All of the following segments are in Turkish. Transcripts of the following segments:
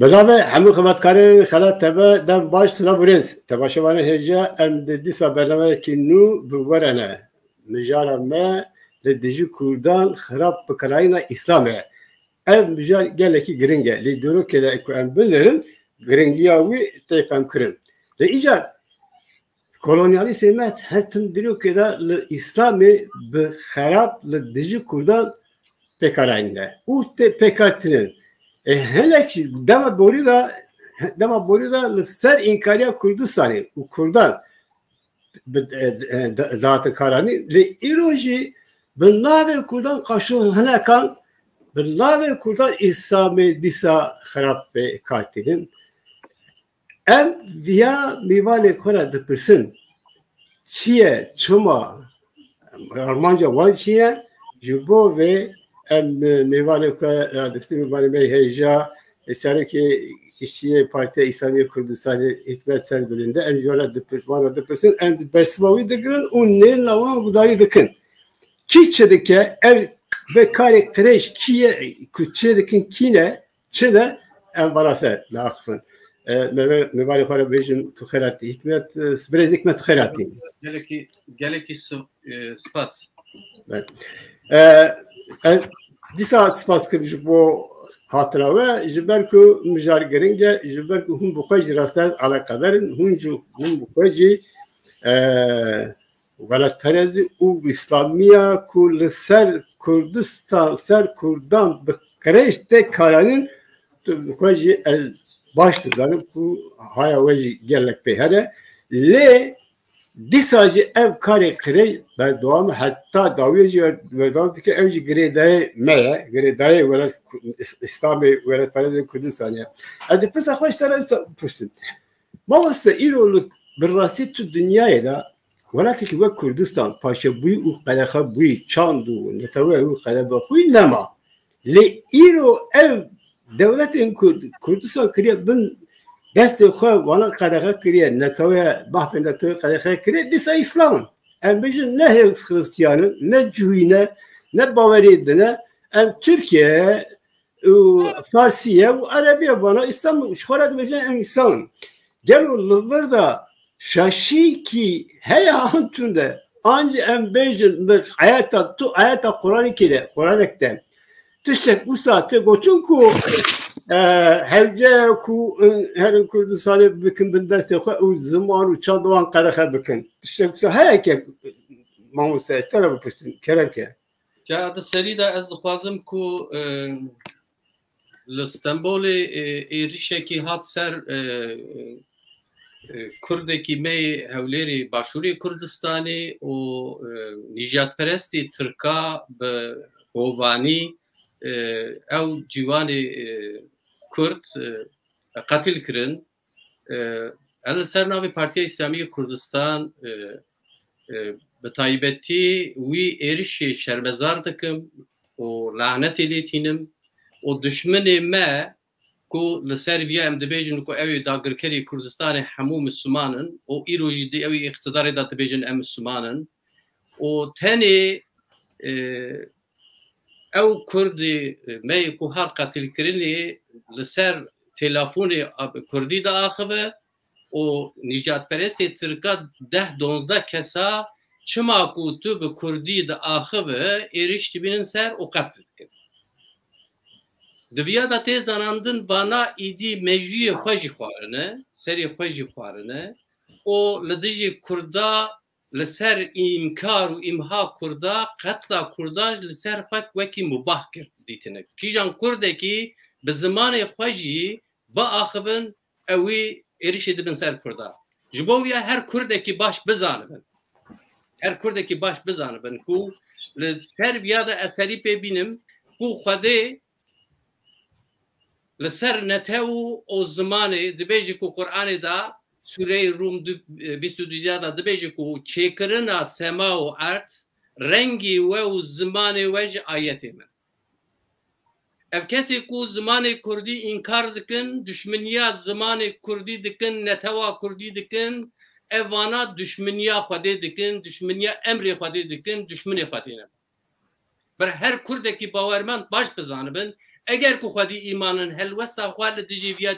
بنابه همه خدمتکاران خلات تبا دم باش سنا برنس تباشوان هجا ام دیسا برنامه که نو بورنه مجارا ما لدیجی کردان خراب بکراینا اسلامه ام مجار گله کی گرینگه لیدرو که اکو ام بلرن گرینگیاوی تفهم کرن لیجا kolonyalizmet hattın diyor ki da İslam'ı bخراب لدیجی کردان بکراینا او te pekatinin hele ki dema boru da ser inkariya Kurdistan'ı u Kurdan dağıtı kararını le iroji binler Kurdan kaşı hele kan binler Kurdan İslam'ı disa harap ve kartinin em via mivale kora dıpırsın çiye çuma Almanca van çiye jubo ve em mivale kora dıpırsın mivale meyheja eser ki kişiye Parti İslami Kürdistan'ı hikmet serbilinde em yola dıpırsın em Bersilavi dıkın un ne lavan budari dıkın kiçedike ev ve kare kreş kiye küçedekin kine çene em barasa lafın مبارك خير بيجن تخيراتي حكمت سبريز حكمت تخيراتي جالكي سباس دي ساعات سباس كم جبو هاتراوه جبركو مجار جرينجا جبركو هم بقاج راستان على قدر هم بقاجي غلط فرزي او اسلاميا كل سر كردستان سر كردان بكريش تكارانين بقاجي başlıkları bu hayavacı gelek peyhere le disacı ev kare kire ben doğam hatta daviyacı ve davdaki evci gredaye meye gredaye ve İslami ve Paris Kürdistan'a hadi pes arkadaşlar püsün mavasta iroluk birrasit dünyaya da velatiki ve Kürdistan paşa bu ukalaha bu çandu netave ukalaba huynama le iro ev devletin Kürdistan kiriye bin deste xo wana qadağa kiriye netawaya bahfen netawaya qadağa kiriye disa İslam'ın em bejin ne Hristiyanın ne Cühine ne Bavariyedine em Türkiye Farsiye ve Arabiye bana İslam şorat bejin em İslam'ın gel o burada şaşı ki hey antunda anca em bejin ayata Kur'an-ı Kerim'de Kur'an'da tişek bu saate goçun ku helce ku her Kürdistan'ı bakın bindeste o zaman uçan doğan kadar bakın tişek bu hayke mamusa istara bakın keremke ya da serida az dixwazim ku İstanbul'e erişeki hat ser Kurdeki me hevleri başuri Kürdistan'ı o nijatperesti Türka be Hovani ev civanı Kürt katil kirin el sernavi Partiya İslami Kurdistan be taybeti wi erişi şerbezar dikim o lanet elitinim o düşmanı me ku li ser viya em dibêjin ku ew ê dagirkerê Kurdistanê hemû Müslümanın o îrojî di ew ê iqtidarê da dibêjin em Müslümanın o tenê ew Kurdî me ku har qatilkirinê li ser telefonê Kurdî da axive o nijatperestê Tirka 10-12 kesa çima ku tu bi Kurdî da axive êriş dibînin ser o qetil dikin. Diviya da tê zanandin vana îdî mecliyê xwe jî xwarine, serê xwe jî xwarine, o li dijî Kurda li ser înkar û îmha Kurda, qetla Kurda li ser xwe wekî mubah kir dîtine. Kîjan Kurdekî bi zimanê xwe jî biaxivin ew ê êrişê dibin ser Kurda. Ji bo wî her Kurdekî baş bizanibin. Her Kurdekî baş bizanibin ku li ser vîya da eserî pê bînim ku Xwedê li ser netew o zimanê dibêjî ku Qur'anê da Sûreyê Rum 22 da dibêjî ku çêkirina sema û erd rengî we û zimanê we ji ayetê min. Ev kesê ku zimanê Kurdî înkar dikin, düşmeniya zimanê Kurdî dikin, netewa Kurdî dikin, ev vana düşmeniya Xwedê dikin, düşmeniya emrê Xwedê dikin, düşmenê Xwedê ne. Bir her Kurdekî bawermend baş bizanibin اگر کو خودی ایمانن هلوستا خوال دجی ویا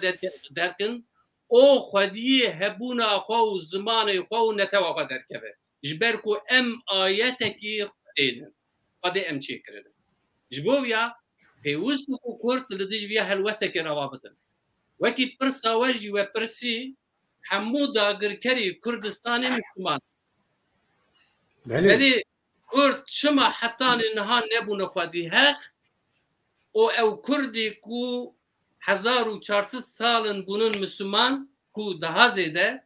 درکن او خودی هبونا خو زمان خو نتوا خو درکبه جبر کو ام آیتکی خدین خدی ام چی کرده جبو ویا پیوست کو کورت لدجی ویا هلوستا کی روابطن وکی پرسا وجی و پرسی حمود داگرکری کردستانی مسلمان ولی کرد شما حتی نها نبونه خودی حق او کردی کو 1400 سالن بونن مسلمان کو daha zede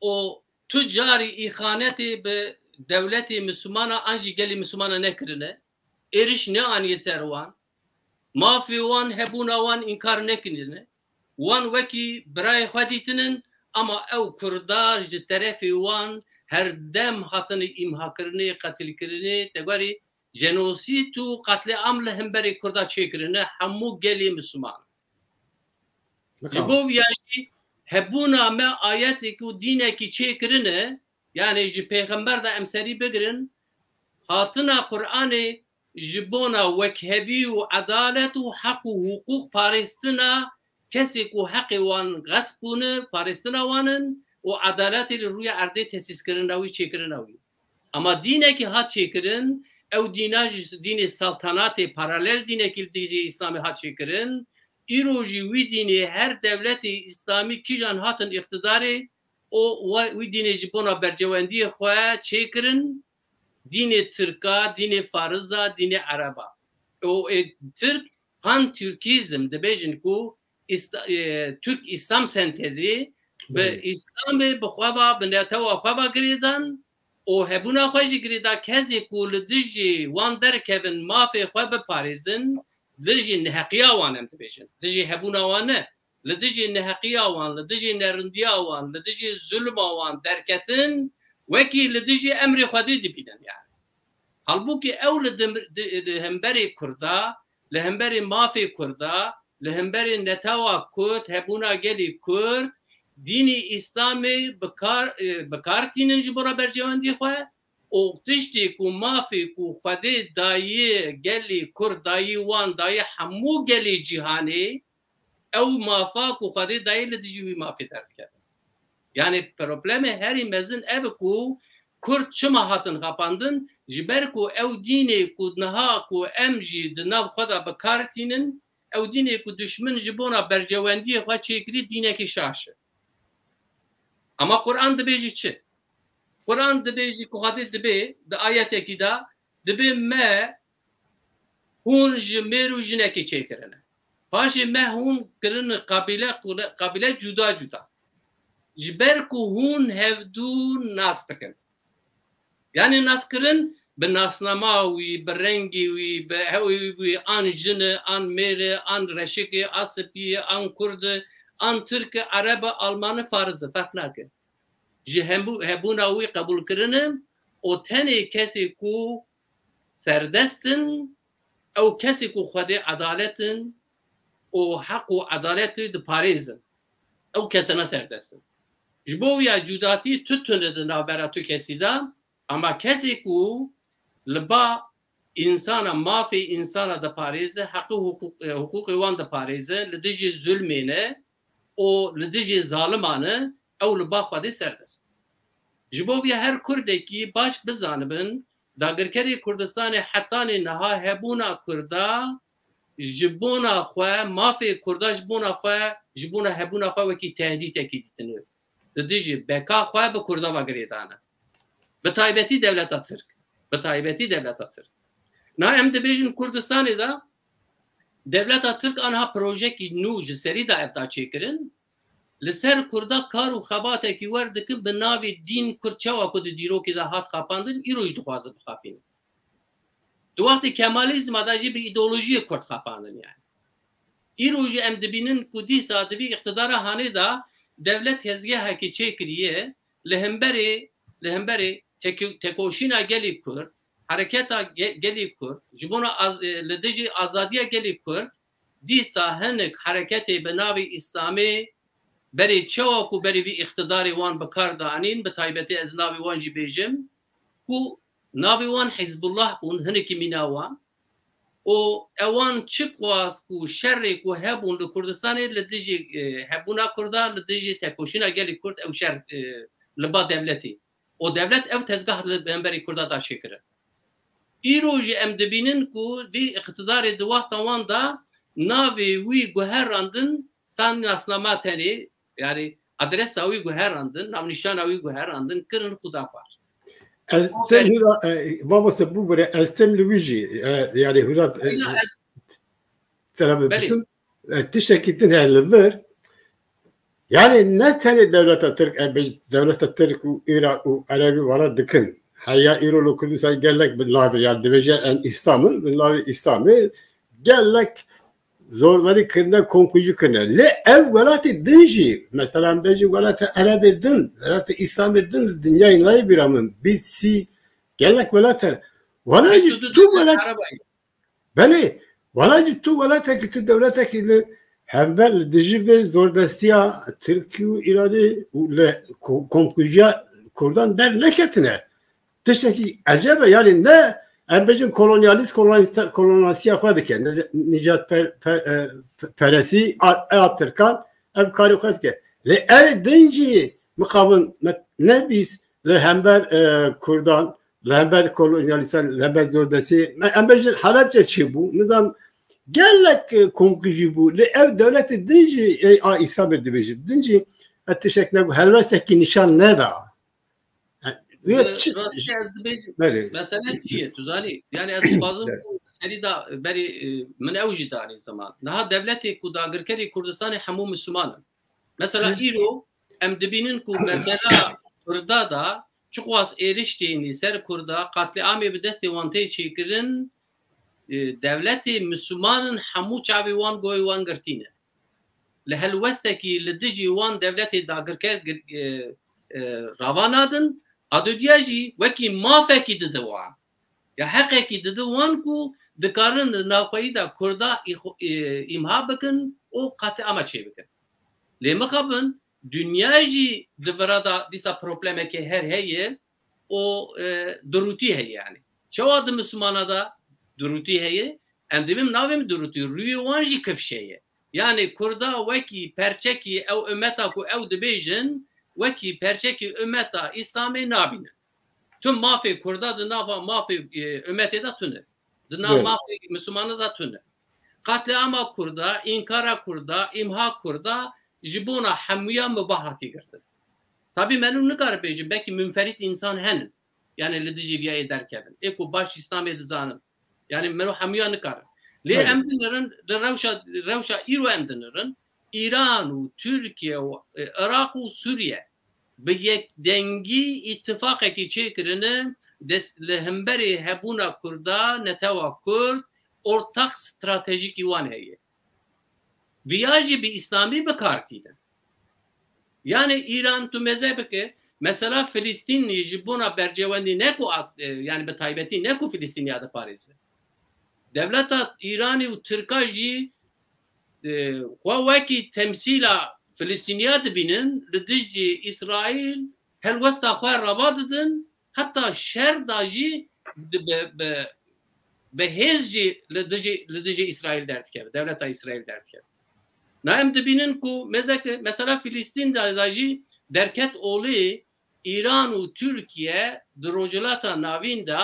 o tücari ihaneti be devleti Müslümana anji geli Müslümana ne kirine eriş ne an yeter wan mafi wan hebuna wan inkar ne kirine wan veki bray xaditinin ama ev kurdar ji tarafi wan her dem hatını imha kirine katil kirine tegari جنوسیت و قتل عام هم برای کردا چیکرنه همو گلی مسلمان جبو یعنی هبونا ما آیاتی که دینه کی چیکرنه یعنی جی پیغمبر دا امسری بگرن هاتنا قرآن جبونا وکهوی و عدالت و حق و حقوق پارستنا کسی که حق وان غصبونه پارستنا وانن و عدالتی روی عرضه تسیس کرنوی چیکرنوی اما دینه کی هات چیکرن او دین سلطنات paralel dine kildici İslami hat çekirin. İroji vi dini her devleti İslami kijan hatın iktidarı o vi dini jibona bercevendi xoya çekirin. Dini Türka, dini Farıza, dini Araba. O Türk pan-Türkizm debejin ku Türk İslam sentezi ve İslam'ı bu xwaba bineteva xwaba giridan o hebuna xwajî girîda kesê ku li dijî wan derkevin mafê xwe biparêzin dijî neheqiya wan em dibêjin dijî hebûna wan ne li dijî neheqiya wan li dijî nerindiya wan li dijî zulma wan derketin wekî li dijî emrê xwedî dibînin yani halbûkî ew li hemberê Kurda li hemberê mafê Kurda li hemberê netawa Kurd hebûna gelî Kurd dini İslam'ı bekartinin jibora bercevendi xwe o tiştî ku mafê ku xwedê dayê gelî Kurd dayî wan dayî hemû gelî cîhanê ew mafa ku xwedê dayî li dijî wî mafê derdikeve yani problemê herî mezin ev ku Kurd çima hatin xapandin ji ber ku ew dînê ku niha ku em jî di nav xwe da bekartînin ew dînê ku düşmin ji bona bercewendiyê xwe çêkirî dînekî şaş e ama Kur'an dibêjî çi? Kur'an dibêjî ku xwedê dibe di ayetekî da dibe me hûn ji mêr û jinekê çêkirine. Paşê me hûn kirine qabîle cuda cuda. Ji ber ku hûn hevdû nas bikin. Yani nas kirin bi nasnama wî, bi rengî wî, bi hewî wî an jine, an mêre, an reşikê, an spiyê, an Kurdê an Türk, Arab, Almanı, Farızı fark nake. Ji hebûna wî qebûl kirinim o tenê kesê ku serdestin ew kesê ku xwedê adaletin o heq û adaletê diparêzin ew kesena serdestin. Ji bo ya cudatî tutune di navbera tu kesî da ama kesê ku li ba insana mafê insana diparêze heqî hukûqê wan diparêze li dijî zulmê ne o li dijî zalimane ew li ba xwedê serdest. Ji bo vê her Kurdekî baş bizanibin dagirkerê Kurdistanê hetanê niha hebûna Kurda ji bona xwe mafê Kurda ji bona xwe ji bona hebûna xwe wekî tehdîtekî dîtine. Li dijî beka xwe bi Kurda ve girêdane. Bi taybetî devleta Tirk. Bi taybetî devleta Tirk. Na em dibêjin Kurdistanê da devleta Tirk anha projekî nû ji serî da ev da çêkirin li ser Kurda kar û xebatekî wer dikin bi navê dîn Kurd çawa ku di dîrokê de hat xapandin îro jî dixwazin bixapînin. Di wextê Kemalîzma da jî bi îdeolojiyê Kurd xapandin yani. Îro jî em dibînin ku dîsa di vî iqtidara hanê da devlet hezgehekî çêkiriye li hemberê tekoşîna gelî Kurd hareketa gelî Kurd ji bona li dijî azadiya gelî Kurd dîsa hinek hareketê bi navê İslamê berê çawa ku berê vî iqtidarê wan bi kar danîn bi taybetî ez navê wan jî bêjim ku navê wan Hizbullah bûn hinekî mîna wan o ewan çıkwas ku şerri ku hebun li Kurdistanê li dijî hebûna Kurda li dijî tekoşîna gelê Kurd ew şer li ba devletê. O devlet ev tezgah li hemberî Kurda da çêkire. Îro jî em dibînin ku vî iqtidarê di wexta wan da navê wî guherandin san nasnama tenê yani adresa wî guherandin, navnîşana wî guherandin kirin Xwedapar. Babası bu böyle estem Luigi yani Hüdat tabi bizim teşekkürdün herlidir. Yani ne tane devlete Türk u Irak u Arabi vara dikin. Hayya İrolu Kurdistan gellek billahi yani devece en İslam'ın billahi İslam'ı gellek zorları kırına konkucu kırına. Le ev velati dinci. Mesela beci velati Arabi din. Velati İslam'ı din. Dünyayı nayı bir amın. Bitsi. Gellek velati. Velati tu velati. Beni. Velati tu velati ki tu devlete ki hember dici ve zordestiya Türkiye İran'ı le konkucuya kurdan der leketine. Teşekkür acaba yani ne Embecin kolonyalist yapadı ki Nicat Peresi Atırkan ev karikat ki le ev deyince mukabın ne biz le hember Kurdan le hember kolonyalist le hember zordesi Embecin Halepçe çi bu nizam gellek konkucu bu le ev devleti deyince İsa bir dibeci deyince teşekkürler bu helveseki nişan ne da مثلا چیه تو زانی یعنی از بازم سری دا بری من اوجی داری زمان نه دولتی کو داگرکری کردستان همو مسلمان مثلا ایرو ام دبینن کو مثلا کردا دا چقواس eriştiğini ser kurda katliamı bir desti vante çekirin devleti Müslümanın hamu çavi wan goy wan gertine lehel westeki lidiji wan devleti dagirker ravanadın Adudiyajî wekî mafekî dide wan. Ya heqekî dide wan ku dikarin navxweyî da Kurda îmha bikin û qeteama çê bikin. Lê mixabin dünya jî di vira da dîsa problemekê her heye û dirûtî heye yani. Çawa di Müslümana da dirûtî heye em dibim navê min dirûtî rûyê wan jî kifşeye. Yani Kurda wekî perçekî ew ümmeta ku ew dibêjin وکی پرچکی امتا اسلامی نابینه تو مافی کردا دناوا مافی امتی دا تونه دنا مافی مسلمان دا تونه قتل اما کردا inkara kurda imha kurda jibuna hamiya mubahati girdi tabi menun ne kadar beyci belki münferit insan henin yani lidici viya ederken eko baş İslam edizanın yani menu hamiya ne kadar le emdinlerin revşa İro emdinlerin İran, Türkiye, Irak ve Suriye bir yek dengi ittifakı çekirine lehemberi hebuna Kurda neteva Kurd ortak stratejik ivan heye. Viyajı bir İslami bir kartıydı. Yani İran tu mezhebke mesela Filistinli buna bercevendi ne ku yani bir taybeti ne ku Filistiniyada Paris'e. Devleta İran'ı ve Türkajı وکی تمثیل فلسطینیا دبینن لدیجی اسرائیل هل وسط خواه رابط دن حتی شهر داجی به هزجی لدیجی اسرائیل درد کرد devlet İsrail derd کرد نه ام دبینن کو مثلا فلسطین داجی درکت اولی ایران و ترکیه دروجلاتا ناوین دا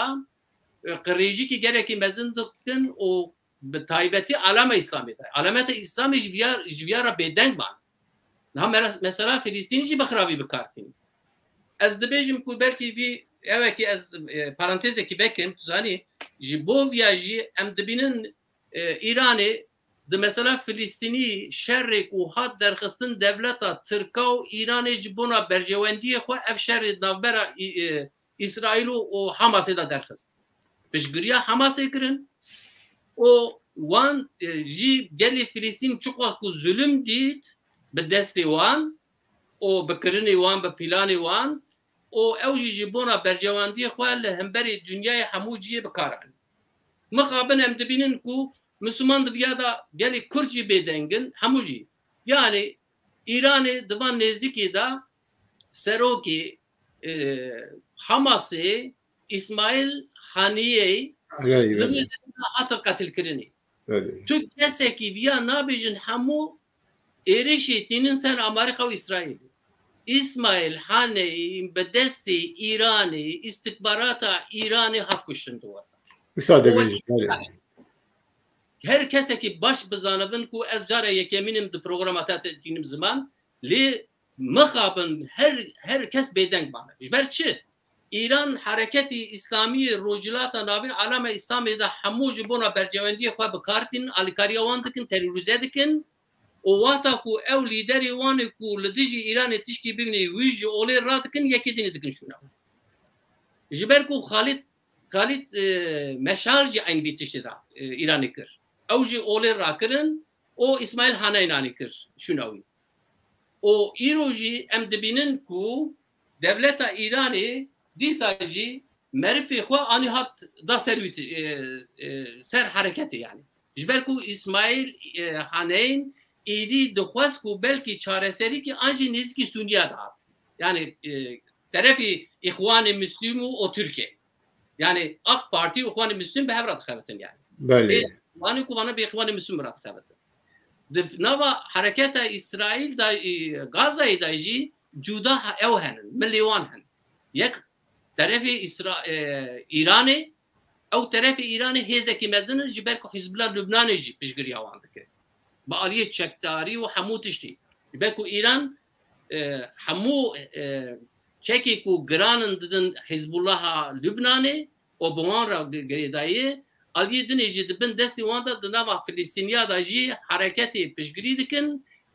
قریجی که گرکی مزندکن o به taybeti alame İslami da. Alamete İslami jiviyara bedeng ban. Mesela Filistinci bixravi bikartin. Ez dibêjim ku belki vi eveki ez parantezeki bekim tuzani ji bo viyaji em dibinin İran'ı de mesela Filistini şerrek u hat derxistin devleta Türka u İran'ı ji bona berjewendiye xwe ev şerri navbera İsrail'u o Hamas'ı da derxist. Pişgiriya Hamas'ı kirin o wan jî gelê Filîstîn çiqas ku zulüm dît bi destê wan û bi kirinê wan bi pîlanê wan û ew jî ji bona bercewendiyê xwe li hemberî dünyayê hemû ciyê bikarin. Mixabin em dibînin ku Müslüman diviya da gelê Kurd jî bêdengin hemû jî. Yani İranê divan nêzîkê da serokê Hamasê İsmail Haniyê لبی حتی قتل کردنی تو کسی که بیا نبیجن همو ایرشی تینن سر آمریکا و اسرائیل اسماعیل حانه به دست ایرانی استخبارات ایرانی حق کشتن دوار هر کسی که باش بزانبن کو از جاره یکمینم د پروگرامات تینم زمان لی مخابن هر کس بیدنگ بانه جبر چه ایران حرکتی اسلامی روجلات ناوی علامه اسلامی ده همو جبونا برجواندی خواه بکارتین آلیکاری وان دکن تروریزه دکن و واتا کو او لیدری وان کو لدیجی ایران تشکی ببینی ویج اولی را دکن یکی دینی دکن شونا جبر کو خالد مشارجی این بیتشتی دا ایرانی کر اوجی اولی را کرن او اسماعیل حانینانی کر شوناوی او ایروجی ام دبینن کو دولت ایرانی دیساجی معرفی خو آنی هات دا سر حرکتی یعنی جبر کو اسماعیل حانین ایدی دخواست کو بلکی چارەسەری کی آنجی نزدیکی سونیا دا yani طرفی اخوان مسلم و ترکیه yani AK Parti اخوان مسلم به هفرات خبرتن yani بله وانی کو وانا به اخوان مسلم رات خبرتن نوا حرکت اسرائیل دا غزه دایجی جدا او هنن ملیون هن یک طرف ایرانی او طرف ایرانی هزه کی مزن جبر کو حزب الله لبنانی جی پیشگیری آوانده که با آلیه چکتاری و همو تشتی جبر کو ایران همو چکی کو گرانن ددن حزب الله لبنانی و بوان را گریدایی آلیه دنی جی دبن دستی وانده دنوا فلسطینیا دا جی حرکتی پیشگیری دکن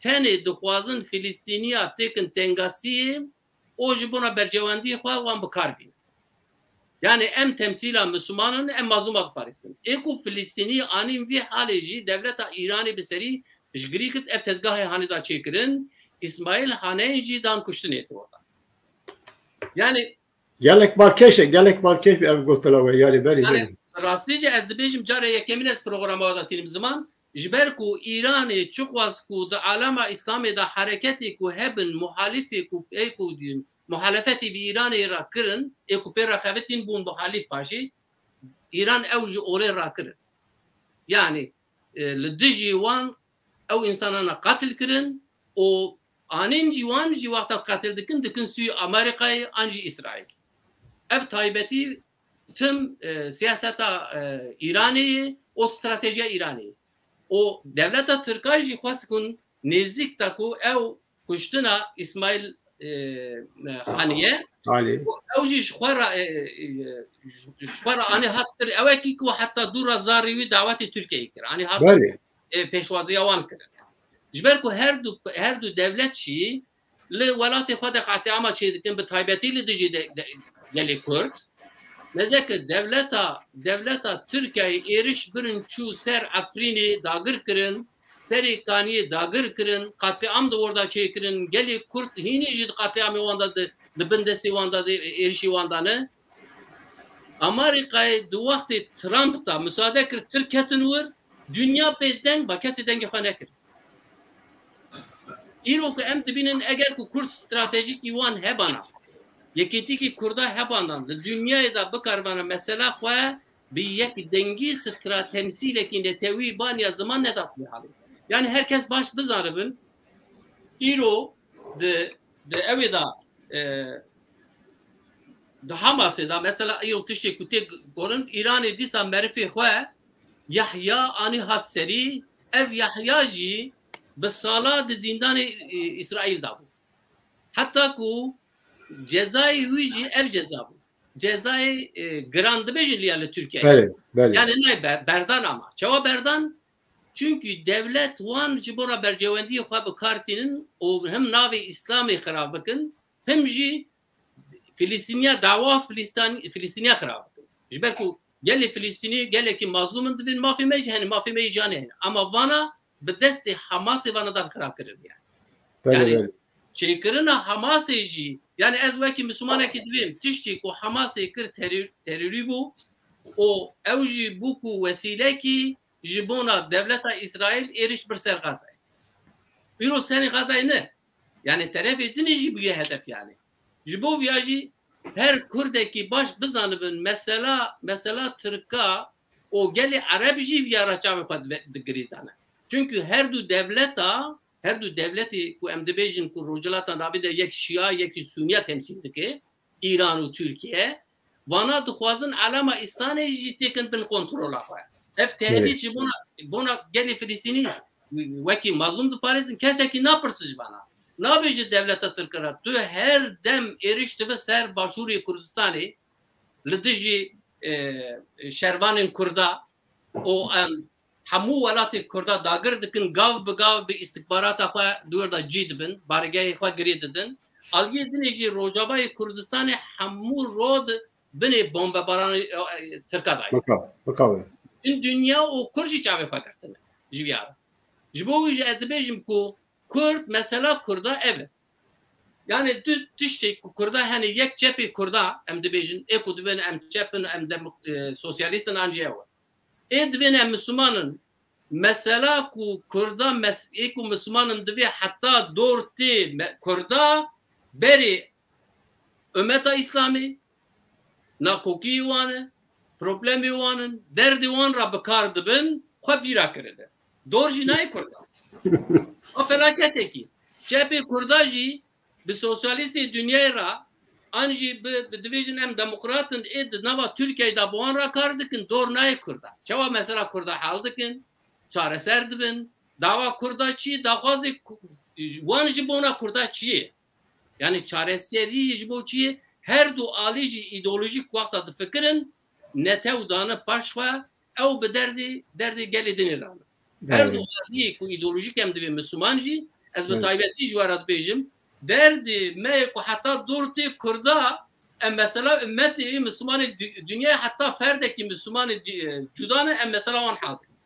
تنی دخوازن فلسطینیا تکن تنگاسی او جبونا برجواندی خواه وان بکار بین yani em temsila Müslümanın em mazlum Paris'in eko Filistini anim vi halici devlet İran'ı beseri pişgiri kit ev tezgahı hanida çekirin İsmail Haneyci dan kuştun eti orada yani gelek balkeş bir ev gotala yani beri rastlıca ez dibejim care yekemines programı da tinim zaman jberku İran'ı çukwas ku da alama İslam'ı da hareketi ku hebin muhalifi ku eko din muhalefeti bir İran'ı rakırın, ekupera rakabetin bun muhalif başı, İran evci oraya rakırın. Yani, lüdüci wan, ev insanana katil kırın, o anin civan civakta katil dikin suyu Amerika'yı, anci İsrail. Ev taybeti tüm siyaseta İran'ı, o stratejiye İran'ı. O devleta Türkajı khwaskun nezik taku ev kuştuna İsmail حانیه اوجی شخوار آنی هات کرد اوکی کو حتی دور زاریوی دعوت ترکیه کرد آنی هات پیشوازی آوان کرد جبر کو هر دو دولت چی ل ولات خود قاطع اما چی دکن به تایبتی ل دیجی گلی کرد نزدیک دولتا ترکیه ایرش برن چو سر افرینی داگر کرن seri kaniye dagır kırın, katliam da orada çekirin, geli kurt hini jid katliamı vandadı, dibindesi vandadı, erişi vandanı. Amerika'yı du vakti Trump'ta müsaade kır, Türkiye'nin var, dünya beden, bakesi denge khane kır. İroku emtibinin eğer ku kurt stratejik yuvan hebana, yekiti ki kurda hebanan, dünyayı da bakarbana mesela khoya bir yek dengi strateji temsilekinde tevi ban ya zaman ne datlı hali. Yani herkes baş bizarıbın İro de evida de Hamas'ı da mesela İro tişte kutek gorun İran'ı disa merifi khoa Yahya ani hat seri ev Yahya'cı به سالا د زندان اسرائیل دا بود حتی کو جزای ویجی ev ceza bu cezayı grandı bejiliyalı Türkiye yani ne berdan ama çava berdan çünkü devlet wan jibora berjevendi xab kartinin o hem navi İslami xarab bakın hem ji Filistiniya dava Filistiniya xarab jber ku gel Filistini gel ki mazlumun din mafi mechani mafi mecani ama vana به دست حماس وانادان خراب کرد yani çeykirina Hamas'ı yani ez vaki Müslümana ki diyeyim tişti ko Hamas'ı kır terörü bu o evji bu ku vesile ki jibona devleta İsrail eriş bir ser Gaza'ya. Euro seni Gaza'yı ne? Yani taraf edinici bir hedef yani. Jibo viyaji her Kurdeki baş bizanibin mesela Türk'a o geli Arabci viyara çavı padgridane. Çünkü her du devleti ku em dibêjin ku rojilata navê de yek Şia yekî Sunniya temsil dike İran û Türkiye vana dixwazin alama İslamê jî têkin bin kontrola xwe. Ev tehdît ji bona gelê Filîstînî wekî mazlum diparêzin kesekî napirsî ji bana. Nabêje devleta Tirkira tu her dem êriş dibe ser Başûrê Kurdistanê li dijî şervanên Kurda o em hemû welatê Kurda dagir dikin gav bi gav bi istihbarata xwe dûr da cî dibin bargehê xwe girê didin aliyê dinê jî Rojavayê Kurdistanê hemû rod binê bombebaranê Tirka dayê. In dünya o Kurd jî çavê xwe girtine ji viyara. Ji bo wî jî ez dibêjim ku Kurd mesela Kurda ev. Yani tiştê ku Kurda henê yek cepê Kurda em dibêjin ê ku dibin em çepin em sosyalîstin ancî ew. Ê dibin em Müslümanın mesela ku Kurda ê ku Müslümanın divê heta dor tê Kurda berê Ümmeta İslamî nakokî wan e problemê wan in derdê wan ra bikar dibin xwe bîra kirine. Dor jî nayê Kurda. O felaketeki. Cephe Kurda jî bi sosyalistê dünyayê ra an jî bi dibêjin em demokratın ê di nava Türkiye'de da bi wan ra kar dikin dor nayê Kurda. Çawa mesela Kurda hal dikin, çareser dibin, dava Kurda çi, daxwazê wan ji bona Kurda çi? Yani çareserî ji bo çi? Her du alî jî îdeolojik wexta difikirin netew dane paş xwe ew bi derdê gelê dinê dane. Her du alî ku îdeolojik em divê Müslüman jî ez bi taybetî ji we re dibêjim derdê me ku heta dor tê Kurda em mesela ümmetê Müslümanê dünyayê heta ferdekî Müslümanê cuda ne em mesela wan hal dikin.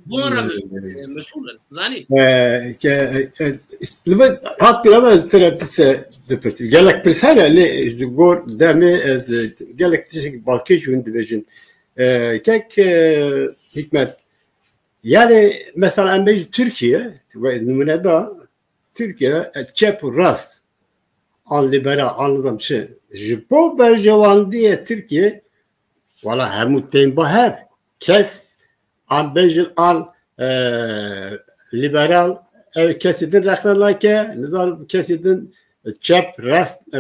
Bu wan re meşûlin zanî. Hat bilemez tereddüse dipirti. Gelek pirsene li gor demê gelek tişek balkê jûn dibêjin. Kek hikmet yani mesela em bêjin Türkiye ve numune da Türkiye çep rast an libera anladım şey. Ji bo berjewandiye Türkiye valla hemû tên bahev kes an bêjin an liberal ev kesidin rexnelake nizarım kesidin çep rast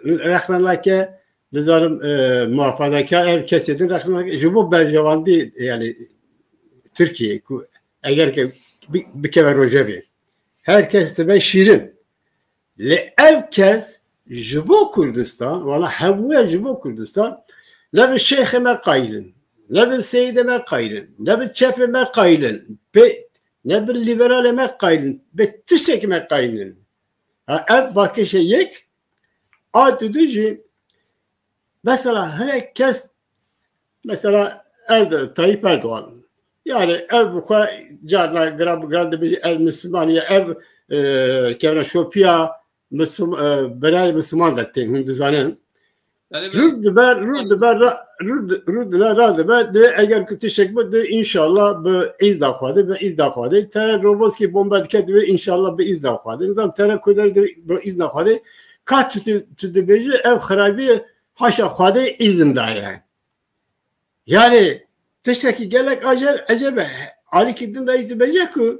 rexnelake nizarım muhafazakar ev kesidin rexnelake ji bo berjewandî yani Türkiye ku eğer ki bir kere Rojavî herkes de şirin le herkes ji bo Kurdistan valla hemûya ji bo Kurdistan ne bir şeyhime kaylın ne bir seyidime kaylın ne bir çepime kaylın ne bir liberalime kaylın be tişekime kaylın ev bakı şey yek adıdıcı mesela herkes mesela Tayyip Erdoğan yani ev bu kadar canla grab bir ev Müslüman ya ev kevna şopiya Müslüman Müslüman da ten Hindistan'ın rudber de eğer ki teşekkür de inşallah bu izdafade te roboski bomba dikkat ve inşallah bu izdafade nizam tere koyar bu izdafade kat tüdü beji ev harabi haşa khade izindaya yani teşekkür gelek acaba Ali Kiddin da izleyecek ki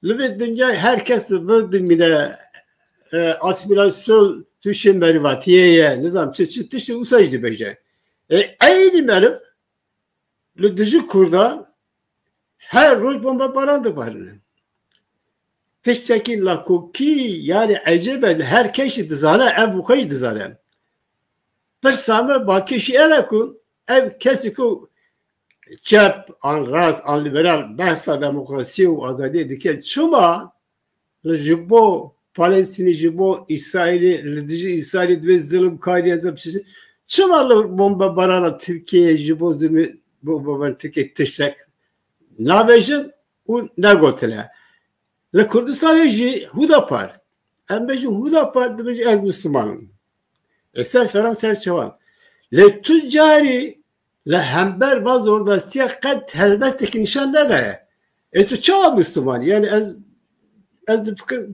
Lübet dünya herkes bu dünyada asimilasyon tüşün merivatiye nizam tüşün usayıcı bence. Aynı merif Lüdücü Kurda her roz bomba barandı barını. Teşekkür lakuki yani acaba herkes dizana ev bukayı dizana. Bir same bakışı elakun ev kesiku çep, an ras, an liberal, bahsa demokrasi ve azadi dike çuma jibo Palestini jibo İsrail'i, lidici İsrail'i ve zulüm kaynağında bir şey. Çumalı bomba barana Türkiye jibo zulmü bomba Türkiye teşek. Nabejim u negotele. Le Kurdistan ji Hudapar. Embejim Hudapar demeji az Müslümanım. Esas saran serçevan. Le tüccari le hember bazı orada tiyakat helbesteki nişan ne de? Tu çoğu Müslüman yani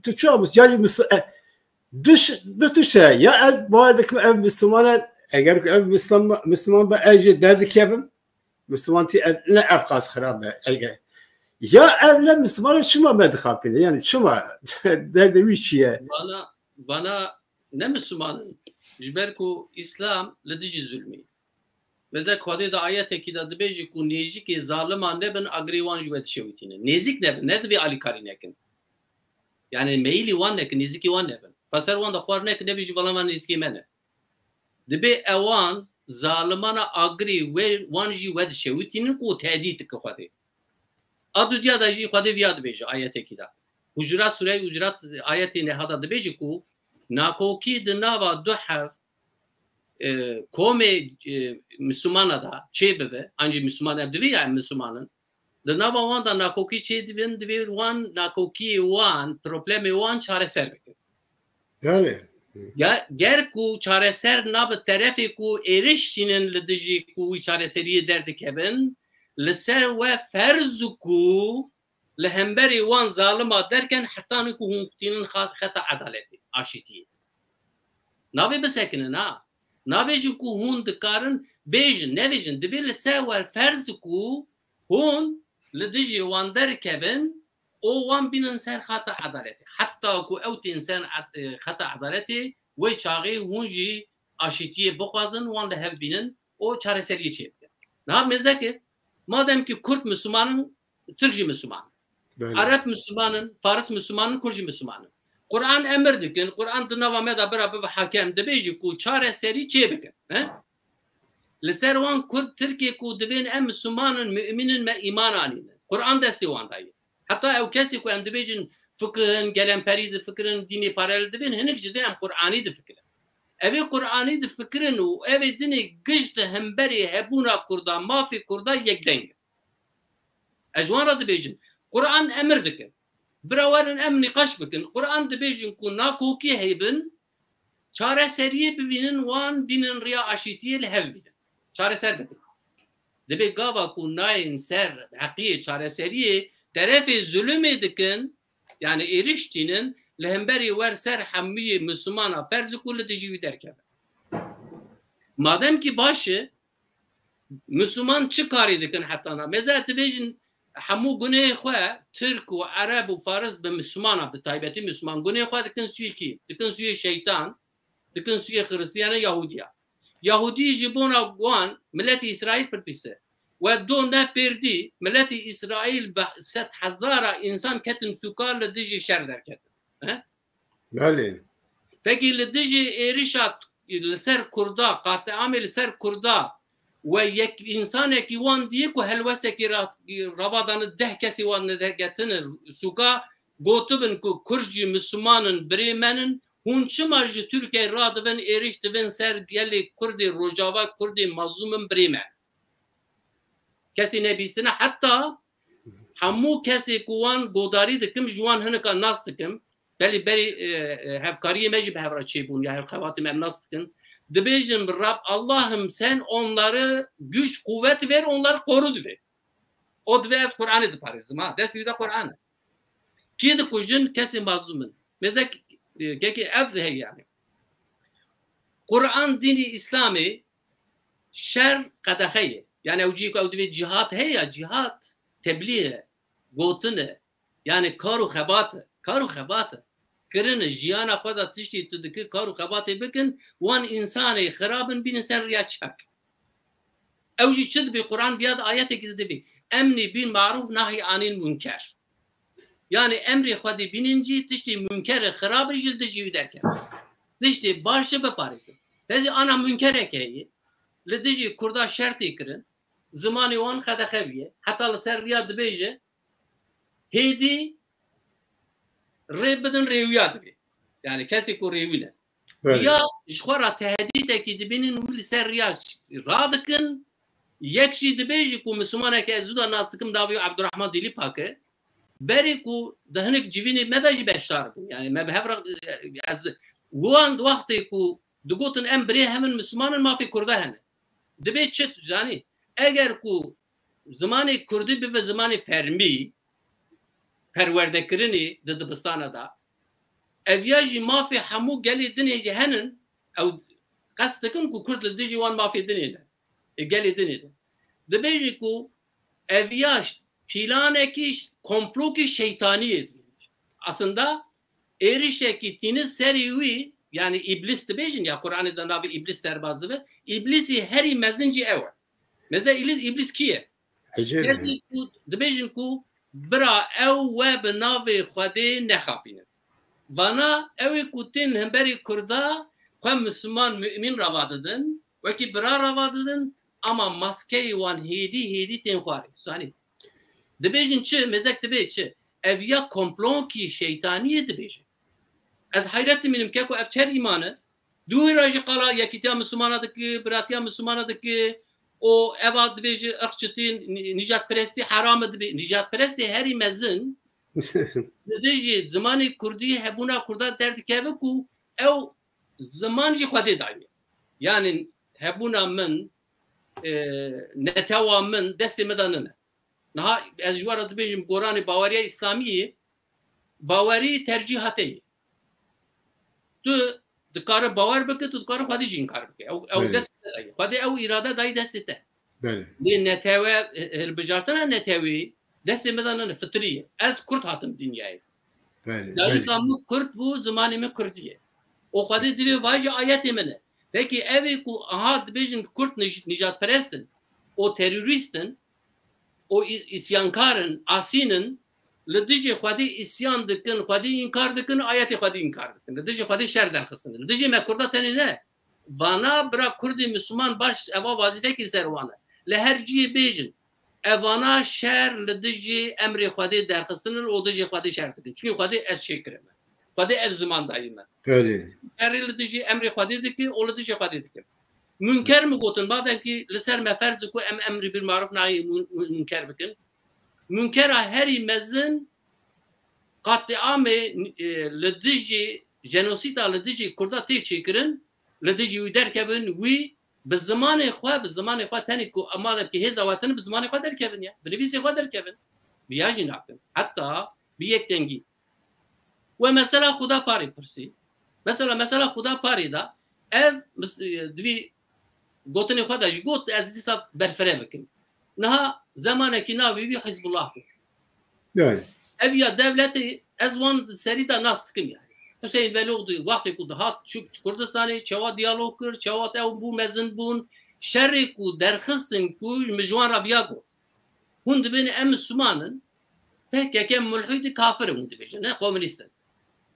tu çoğu Müslüman dış ya ez baadaki ev Müslümana eğer ev Müslüman ba ece derdik evim Müslüman ti ne ev kas xarabe eğer ya evle Müslüman şuma medikapine yani şuma derdi viçiye bana ne Müslümanın jiberku İslam ledici zulmi Mesela Kudüs'te ayet ki da dibeci ku nezik ki zaliman ne ben agrivan juvet şevitine. Nezik ne ben? Ne bir alikari nekin? Yani meyli wan nekin, neziki wan ne ben? Pasar wan da xwar nekin ne bir valaman neziki mene. Dibe ewan zalimana agri ve wan juvet şevitine ku tehdit ki Kudüs. Adı diya da ji Kudüs diya dibeci ayet ki da. Hucurat sure Hucurat ayeti ne hada dibeci ku nakoki dinava duhaf kome Müslümana da çebeve anca Müslüman evdevi ya Müslümanın da nava wan da nakoki çedivin divi wan nakoki wan problemi wan çareser bekir. Yani Ya ger ku çareser nab tarafi ku eriştinin lidiji ku çareseriye derdik eben liser ve ferz ku lehemberi wan zalima derken hatta ku hunkutinin khata adaleti aşiti. Navi besekine na Nabejin ku hun dikarin bejin nevejin divil sewer ferz ku hun lidiji wan derkevin o wan binin ser khata adaleti hatta ku evt insan khata adaleti ve çağı hunji aşitiye boğazın wan da hev binin o çareseriye çekti. Na mezeki madem ki Kürt Müslümanın Türkçe Müslüman Arap Müslümanın Fars Müslümanın Kürtçe Müslümanın Kur'an emir dikin, Kur'an dınava meda beraber hakem dibeci ku çare seri çebikin. Liser wan Kürt Türkiye ku dibin em Müslümanın müminin me iman anine. Kur'an desti wan dayı. Hatta ev kesi ku em dibecin fıkhın gelen peride fikrin dini paralel dibin hinek ciddi em Kur'ani de fikrin. Evi Kur'ani de fikrin u evi dini gıçtı hemberi hebuna kurda mafi kurda yekdenge. Ejwan ra dibecin. Kur'an emir dikin. Bravarın em nikaş bikin. Kur'an dibejin ku nakoki heybin çare seriye bibinin wan binin riya aşitiye lehev bidin. Çare ser bikin. Dibe gava ku nayin ser hakiye çare seriye terefi zulüm edikin yani eriştinin lehemberi ver ser hammiye Müslümana ferzi kulli tecivi derken. Madem ki başı Müslüman çıkar dikin hatta mezat dibejin همو گناه خواه ترک و عرب و فارس به مسلمان به تایبتی مسلمان گناه خواه دکن سوی کی؟ دکن سوی شیطان دکن سوی خریسیان یهودیا یهودی جبونا گوان ملت اسرائیل پر پیسه و دو نه پردی ملت اسرائیل به 100,000 انسان کتن سوکار لدیجی شر در کتن بله پکی لدیجی ایریشات لسر کردا قاطع عامل لسر کردا و یک انسان کی وان دیه کو هلوسته کی رابادان 10 کسی وان ندگتن سوکا گوتبن کو کرجی مسلمانن بریمنن هون چمارجی ترکیه رادبن ایریشتبن سر گلی کردی روجاوا کردی مظلومن بریمن کسی نبیستنه حتی همو کسی کوان گوداری دکم جوان هنکا ناس دکم بلی هفکاری مجی به هفرا چی بون یا هر خواتم ناس دکم Dibejin Rab Allah'ım sen onları güç kuvvet ver onları koru diye. O diye az Kur'an'ı diparizm ha. Desi de Kur'an. Ki de kujun kesin mazlumun. Mesela ki evde yani. Kur'an dini İslami şer kadahiye. Yani ucik o diye cihat he ya cihat tebliğ gotune yani karu khabat Kırın jiyana fada tişti tudiki karu kabate bikin wan insanı xarabın bin sen riya çak. Evci çid bi Kur'an biyad ayete gidibi. Emni bin maruf nahi anil münker. Yani emri xwadi bininci tişti münker xarabı jildi jivi derken. Tişti başı be parisi. Bezi ana münker ekeyi. Lidiji kurda şerti kırın. Zamanı wan xada xeviye. Hatta ser riya dibeje. Hedi Rebedin reviyat bi. Yani kesi ku revile. Ya jxwara tehdit ki dibinin ul ser riya radikin yekşi dibeji ku Müslümana ke zuda nastikim davi Abdurrahman Dili pake beri ku dahnik civini medaji beştar yani me behevra az wan vakti ku dugotin embre hemen Müslümanın mafi kurda hene. Dibe çet yani eğer ku zamanı Kurdi ve zamanı Fermi perverdekirini de dibistana da evyaji mafi hamu gelê dinê jî henin ew qest dikin ku Kurd li dijî wan mafê dinê de gelê dinê de dibêje ku evya planekî komplokî şeytaniyê aslında êrişekî tînin serî wî yani iblis dibêjin ya Kur'anê de navê iblis derbas dibe îblisî herî mezin jî ew e meze iblis kî ye kesî ku dibêjin ku bira ew we bi navê Xwedê nexapînin vana ew ê ku tên hemberî Kurda xwe Müslüman mümin rava didin wekî bira rava didin ama maskeyê wan hêdî tên xwarê sanî dibêjin çi mezek dibe çi ev ya komplonkî şeytaniyê dibêje ez hayret dimînim ke ku ev çer îmanı dû ra jî qala yekîtiya Müslümana dike biratiya Müslümana dike o eva dibêje ırkçıtî nijatperestî haram dibe nijatperestî herî mezin dibêje zimanê Kurdî hebûna Kurda derdikeve ku ew ziman jî Xwedê daye yani hebûna min netewa min destê me de nine niha ez ji wara dibêjim goranê baweriya İslamiyê bawerî tercîhatê tu dikare bawer bike tu dikare Xwedê jî inkar bike ew dest daye Xwedê ew îrade dayî destê te lê netewe hilbijartina netewê destê me de nine fitrî ye ez Kurd hatim dinyayê dayîka min Kurd bû zimanê me Kurdî ye o Xwedê divê vay jî ayetê min e peki evê ku aha dibêjin Kurd nijatperestin o teröristin o isyankarın asînin li dijî Xwedê isyan dikin Xwedê inkar dikin ayetê Xwedê inkar dikin li dijî Xwedê şer derxistin li dijî me Kurda tenê ne vana bira Kurdî Müslüman baş eva vazîfekî ser wan e li her ciyê bêjin evana şer li dijî emrê Xwedê derxistin o dijî Xwedê şer dikin çünkü Xwedê ez çêkirim Xwedê ev ziman dayî me şerê li dijî emrê Xwedê dike o li dijî Xwedê dike münker mi gotin mademkî li ser me ferz ku em emrî bil maruf nahî münker bikin münkera herî mezin qatliamê li dijî jenosîda li dijî Kurda tê çêkirin li dijî wî derkevin wî bi zimanê xwe tenê ku mademkî hêza we tune bi zimanê xwe derkevin ya bi nivîsê xwe derkevin viya jî nakin heta bi yekdengî we mesela Xuda parê pirsî mesela Xuda parê da ev divî gotinê xwe de jî got ez dîsa berfireh bikim niha zamanekî navê wî Hizbullah bû ev ya devletê ez wan serî de nas dikim yani Hüseyin Velûdî wextê ku dihat Kurdistanê çawa diyalog kir çawa ew bû mezin bûn şerê ku derxistin ku min ji wan re viya got hûn dibêne em Müslümanin PKK mulhîdî kafir hûn dibêjin ne komûnîstin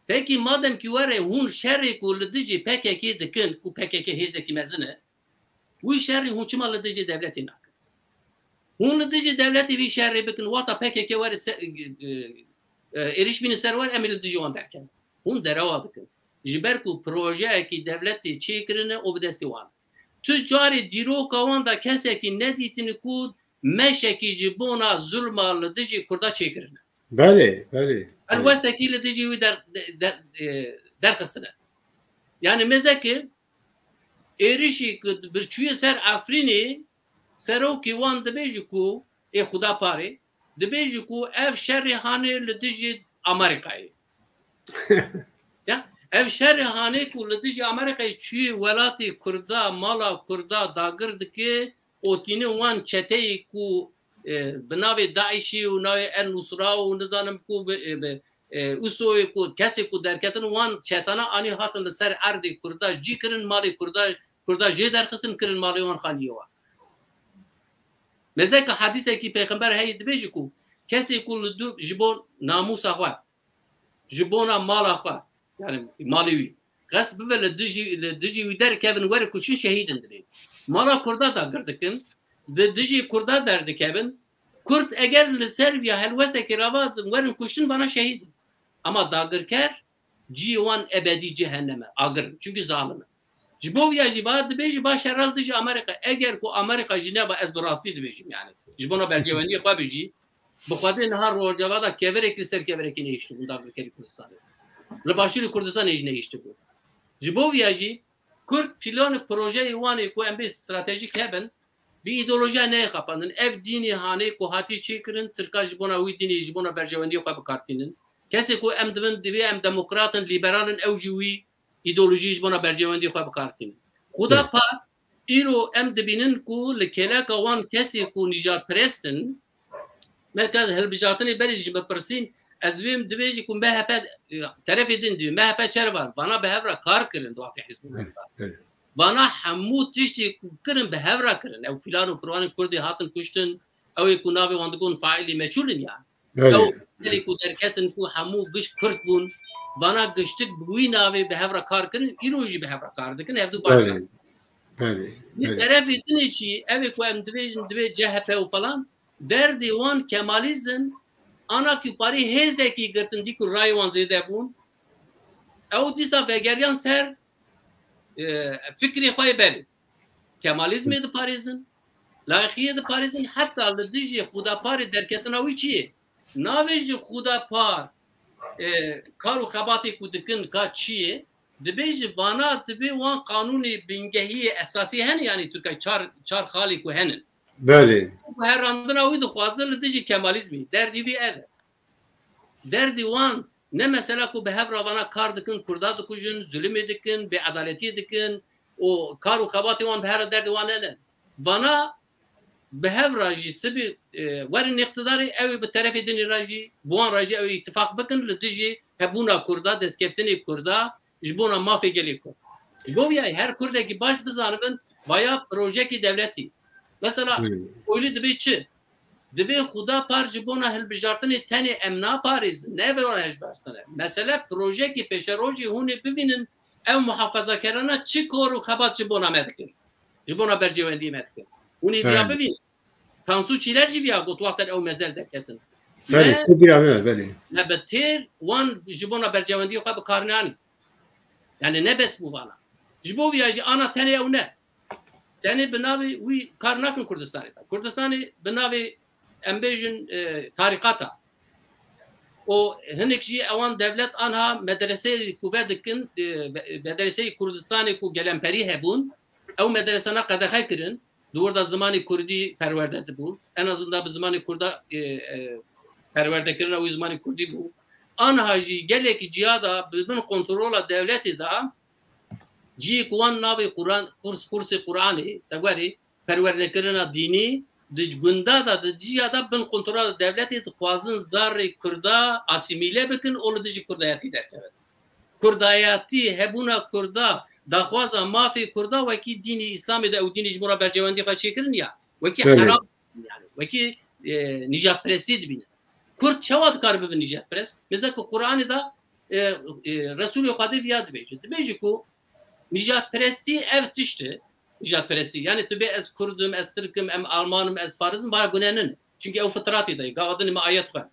peki mademkî were hûn şerê ku li dijî PKK dikin ku PKK hêzekî mezin e wî şerê hûn çima li dijî devletê nakin hûn li dijî devletê wî şerê bikin wata PKK were êrişbînin ser wer em li dijî wan derkevin hûn derewa dikin ji ber ku projeyekî devletê çêkirine o bi destê wan tu carê dîroka wan da kesekî nedîtîne ku meşekî ji bona zulma li dijî Kurda çêkirine helwestekî li dijî wî derxistine yani mezekî êrişî ku birçûyê ser Efrînê serokê wan dibêje ku ê Xuda parê dibêje ku ev şerê hanê li dijî Amerîkayê ya ev şerê hanê ku li dijî Amerîkayê çûyê welatê Kurda mala Kurda dagir dike o tînin wan çeteyê ku bi navê Daişî û navê El Nusra û nizanim ku Usoyê ku kesê ku derketin wan çetana anî hatin li ser erdê Kurda cî kirin malê Kurda jê derxistin kirin malê wan xaniyê wan mezek hadisekî peyxember heyê dibêje ku kesê ku li ji bo namusa xwe ji bona mala xwe yani malê wî qes bibe li dijî wî derkevin were ku çi şehîdin dibê mala Kurda dagir dikin di dijî Kurda derdikevin Kurd eger li ser ya helwestekî rava werin kuştin bana şehîdin ama dagirker cî wan ebedî cehenneme agir çünkü zalim ji bo ya jî ba dibêje ba şeral dijî Amerîka eger ku Amerîka jî neba ez bi rastî dibêjim yani ji bona berceweniyê xwe bijî bi Xwedê niha rojava da keverek li ser keverekî nehîştibû dagirkerî Kurdistanê li başûrê Kurdistanê jî nehîştibû ji bo ya jî Kurd planê projeyê wanê ku em bê stratejîk hebin bir ideolojiya neyxapandin ev dînê hanê ku hatî çêkirin tirka ji bona wî dînê ji bona bercewendiyê xwe bikartînin کسی کو ام دبن دوی ام دموکراتن لیبرالن او جوی ایدئولوژیش بنا برجواندی خو بکارتین خدا پا ایرو ام دبینن کو لکلا کوان کسی کو نجات پرستن مرکز هلبجاتنی بریج بپرسین از دویم دویجی کو مهپ طرف دین دی مهپ چربان بنا به هفرا کار کردن دوات حزب بنا همو تشتی کردن به هفرا کردن او فلان و پروان کردی هاتن کشتن او یکوناوی واندگون فاعلی مچولن يعني او دلی کو درکتن کو همو گش کرد بون bana geçtik bu navi behevra kar kırın iroji behevra kar dikin evdu başlasın. Bir taraf edin içi evi ku em dve CHP u falan derdi wan Kemalizm ana ki pari hezeki gırtın diku raywan zede bun ev disa vegeryan ser fikri xoy beli Kemalizm de Parizin layıkiye de Parizin hatta aldı diji xuda pari derketina wiçi naveji xuda par کارو خباتی کو دکن کا چیه دبیج وانا دبی وان قانونی بنگهی اساسی هن یعنی ترکیه چار خالی کو هن بله هر راندنا وید خوازل دیجی کمالیزمی دردی بی اد دردی وان نه مثلا کو به هر وانا کار دکن kurda دکوجن zulüm دکن به عدالتی دکن او کارو خباتی وان به هر دردی وان نه وانا به هر راجی سبی ورن اقتداری اوی به طرف دینی راجی بوان راجی اوی اتفاق بکن لدیجی هبونا کردا دستکفتنی کردا جبونا مافی گلی کرد جبویای her kurdaki baş bizanın baya projeki devleti mesela öyle de çi de xuda par jibona helbijartını tane emna pariz ne be ona helbastane mesela projeki peşeroji huni bibinin ev muhafazakarana çi koru xabat jibona medkin jibona bercevendi medkin huni biya bibin Tansu çilerci biya gotwaktan ev mezel derketin بله بله بله نبتیر وان جبونا برجواندی خو بکارنانی یعنی نبس بو وانا جبو ویاجی انا تنه او نه تنه بناوی وی کارناکن کردستانی بناوی امبیجن تاریخاتا o hinekji awan devlet anha medrese kubedkin medrese Kurdistan'ı ku gelemperi hebun ev medresena qadaha kirin doğruda zamanı Kurdi perverde bu en azından bu zamanı Kurda perverdekirine o zamanı Kurdi bu anhaji gelek cihada bin kontrola devleti da ji kuan nabi Kur'an kursi Kur'an'ı tagwari perverdekirine dini gunda da cihada bin kontrola devleti xwazin zarri Kurda asimile bikin olu dici Kurdayati derket Kurdayati hebuna Kurda daxwaza mafi Kurda veki dini İslam'ı da o dini cumhuriyet bercevendi façekirin ya veki haram yani veki nijat presi dibine Kurd çavat karbi bir nijat pres mesela Kur'an'ı da Resulü Kadir yad beji ku nijat presti ev tişti nijat presti yani tübe ez Kurdum ez Türk'üm em Almanım ez Farizm baya günenin çünkü ev fıtratı da gavadın ima ayet var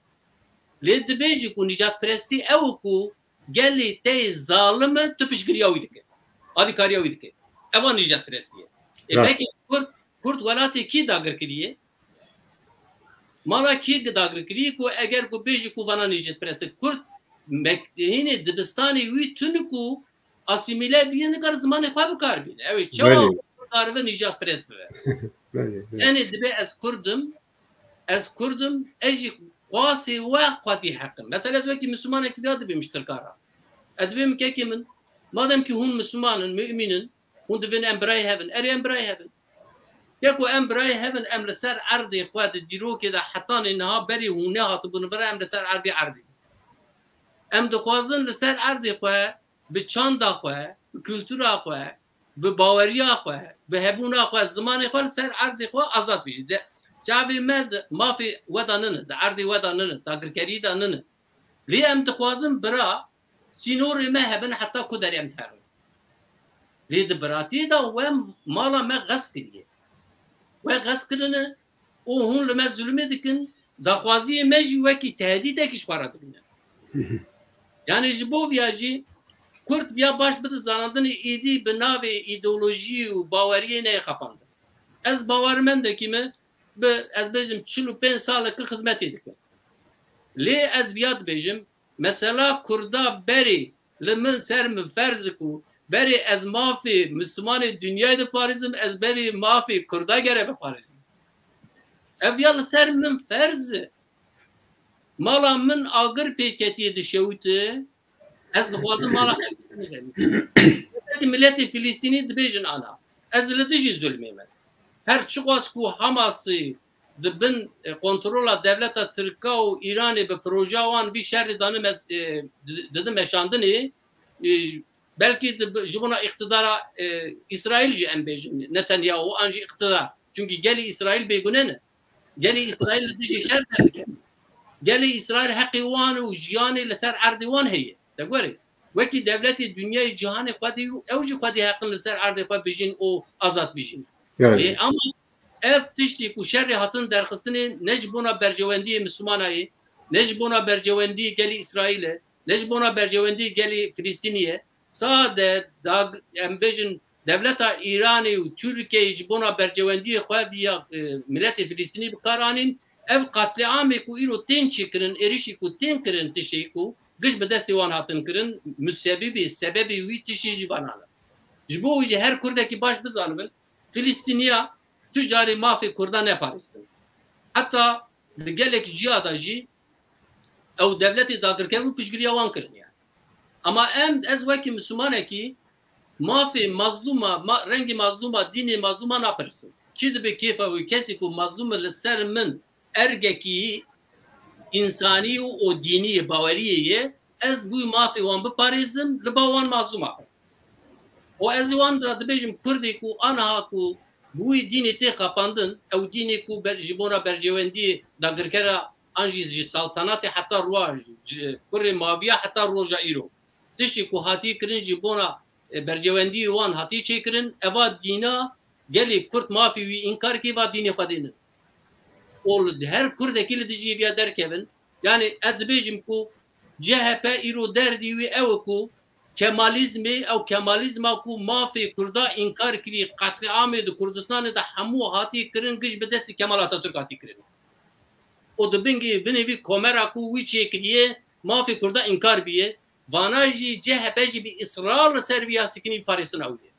le de beji ku nijat presti ev ku gelli te zalime tüpişgiriya uydik adi kariya uydik evan nijat presti peki Kurd velatı ki dagır kiriye mala ki dagır kiriye ku eğer ku beji ku vana nijat presti Kurd mektehine dibistani uy tünku asimile biyeni kar zamanı fabı kar bine evet çoğu karve nijat presti yani dibe ez Kurdum eji qasi ve qati hakkım mesela ezbeki Müslüman iktidar demiştir kara edbim kekimin madem ki hun Müslümanın müminin hun dibin embrayı heaven embrayı heaven يكو امبراي هبن امر سر عرضي اخوات الديرو كده حطان انها بري هنا طبن برا امر سر عرضي عرضي ام دخوازن لسر عرضي اخوا بچاندا اخوا بكولتورا اخوا بباوريا اخوا بهبونا اخوا زمان اخوا سر عرضي اخوا ازاد بيجي جابي مرد ما في ودانن ده عرضي ودانن تاغركري دانن لي ام دخوازن برا سينور ما هبن حتى كدر ام تر لي دبراتي دا وم مالا ما غصب كدي و غصب کردن او هون لما ظلم دکن دخوازی مجی وکی تهدید کش وارد بینه yani جبو ویاجی Kurd ya baş bir zanandın idi binavi ideoloji و باوریه نه خپاند از باورمند kimi به از بجم 45 سالlık hizmet edik le az biat bejim mesela Kurda beri lemin serm farz ku beri ez mafi Müslüman dünyada Parizm ez beri mafi Kurda gere be Parizm ev yal serm farz Mala min agir pêketiye dişewite ez dixwazim mala milleti Filistînî dibêjin ana. Ez li dijî zulmê me. Her çiqas ku Hamasî dibin kontrola devleta Tirka û Îranê bi proja wan vî şerê danî didim meşandinê belkî ji bona iktidara İsrail jî em bêjin Netanyahu an jî iktidar. Çünkü gelî İsrail bêgune ne. Gelî İsrail li dijî şer derdike. Gelî İsrail heqê wan û jiyanê li ser erdê wan heye. Te gorî. Wekî devletê dünyayê cihanê xwedî ew jî xwedî heqin li ser erdê xwe bijîn û azad bijîn. Ama ev tiştî ku şerê hatin derxistinê ne ji bona bercewendiyê Müslümanayê, ne ji bona bercewendiyê gelî İsrailê, ne ji bona bercewendiyê gelî Filistîniyê, sade em bêjin devleta İranê û Tirkiyeyê ji bona bercewendiyê xwe ya milletê Filistînî bikaranîn, ev katliamê ku îro tên çêkirin, êrişî ku tên kirin tiştê ku giş bi destê wan hatin kirin, müsebibî, sebebî wî tiştî jî van hale. Ji bo wî jî her Kurdekî baş bizanibin, Filistîniya tu carî mafê Kurda neparîstin. Heta li gelekî ciya da jî ew devletê dagirkev û piştgiriya wan kirin yani. Ama ez wekî Müslümanekî mafê mazlûma, rengî mazlûma, dînê mazlûma napirsin. Çi dibe kêfa wî kesî ku mazlûm li ser min ergekî insanî û o dînî baweriyê ye, ez bû mafê wan biparêzim, li ba wan mazlûma. O ez wan ra dibêjim Kurdê ku aniha ku bu dînê tê xapandin, ew dînê ku ji bona bercewendiyê dagirkera an jî saltanatê heta rûa kurê maviya heta roja îro. Tiştî ku hatî kirin ji bona bercewendiyê wan hatî çêkirin, eva dîna gelê Kurd mafî wî înkar kê va dînê xwe dênin. O her Kurdekî li dijî vêya derkevin. Yani ez dibêjim ku CHP îro derdî wî ew ku Kemalizmê ew Kemalizma ku mafê Kurda înkar kirî qetliamê di Kurdistanê de hemû hatî kirin giş bi destî Kemal Atatürk hatî kirin. O dibingê binêvî komera ku wî çêkiriye mafê Kurda înkar bîye. Vana jî CHP jî bi ısrar li ser vîya sikinî parêstin ew ye.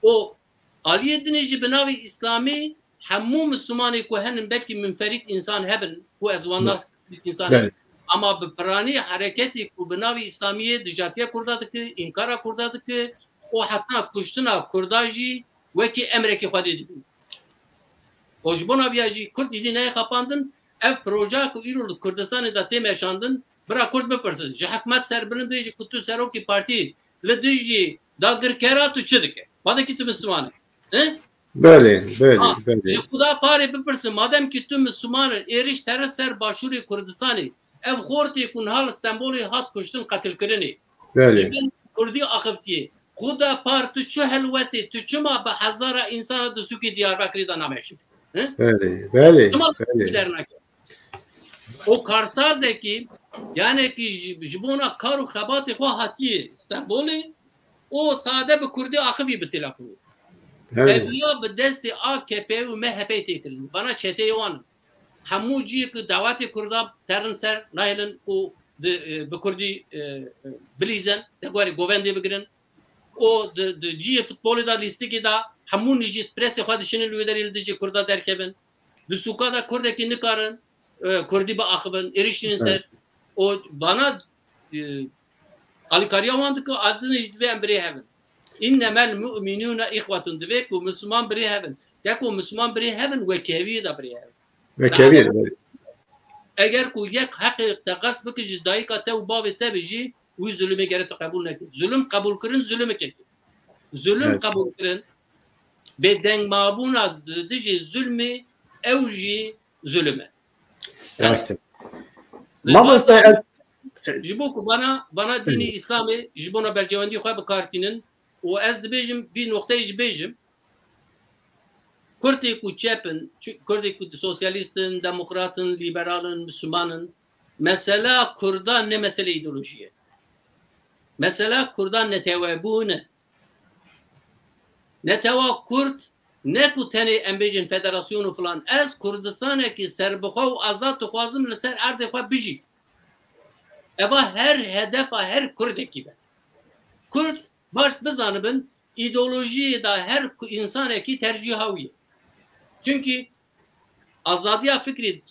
O aliyê dinê jî bi navê İslamî hemû Müslümanê ku henin belkî münferît insan hebin ku ez wan nas insan hebin. Ama bi piranî hareketê ku bi navê İslamiyê dijatiya Kurda dike, înkara Kurda dike, o heta kuştina Kurda jî wekî emrekê xwedê dibin. O ji bona vîya jî Kurd îdî neyê xapandin, ev proja ku îro li Kurdistanê de tê meşandin, bira Kurd bipirsin. Ji hikûmet serbirin bêjî ku tu serokê partî li dijî dagirkera tu çi dike? Badekî tu Müslüman e? Böyle. Ji Xuda parê bipirsin, madem ki tu Müslüman êriş tere ser başûrê Kurdistanê, ev xortê ku niha li Stenbolê hat kuştin qetilkirinê. Kurdî axivtiye. Xuda par tu çi helwestê, tu çima bi hezara insana di sûkê Diyarbekirê de nameşin. Böyle. O karsazekî yani ki ji bona kar û xebatê xwe hatiye Stenbolê, o sade bi Kurdî axivî bi telefonê. Eviya bi destê AKP û MHP tê kirin. Bana çeteyê wan hemû ciyê ku dawetê Kurda terin ser nahêlin û bi Kurdî bilîzin, te gorî govendê bigirin. O di ciyê futbolê da lîstikê da hemû nijî presê xwe dişinin wê derê li dijî Kurda derkevin. Di sûka da Kurdekî nikarin Kurdî biaxivin, êrişînin ser. O bana alîkariya wan dike adinê jî divê em birê hevin. İnnemel mu'minûne ihwetun divê ku Müslüman birê hevin. Ya ku Müslüman birê hevin wekeviyê da birê hevin. Eger ku yek heqê te qas bike ji dayîka te û bavê te bijî wî zulmê gere tu qebûl nekir. Zulm qebûl kirin zulmekê. Zulm qebûl kirin bêdengmabûna dijî zulmê ew jî zulm e. Ji bo ku bana dînî İslamê ji bona bercewendiyê xwe bikartînin û ez dibêjim vî nokteyê jî bêjim Kurdê ku çepin, Kurdê ku sosyalistin, demokratın, liberalın, Müslümanın, mesela Kurda ne mesele ideolojiye. Mesela Kurda netewebûne. Netewa Kurd ne ku tenê em bêjin federasyonu falan ez Kurdistanekî serbixwe û azad dixwazim li ser erdê xwe bijî. Eva her hedefa her Kurdekî be. Kurd baş bizanibin ideolojiyê da her insanekî tercîha wî ye. Çünkü azadiya fikri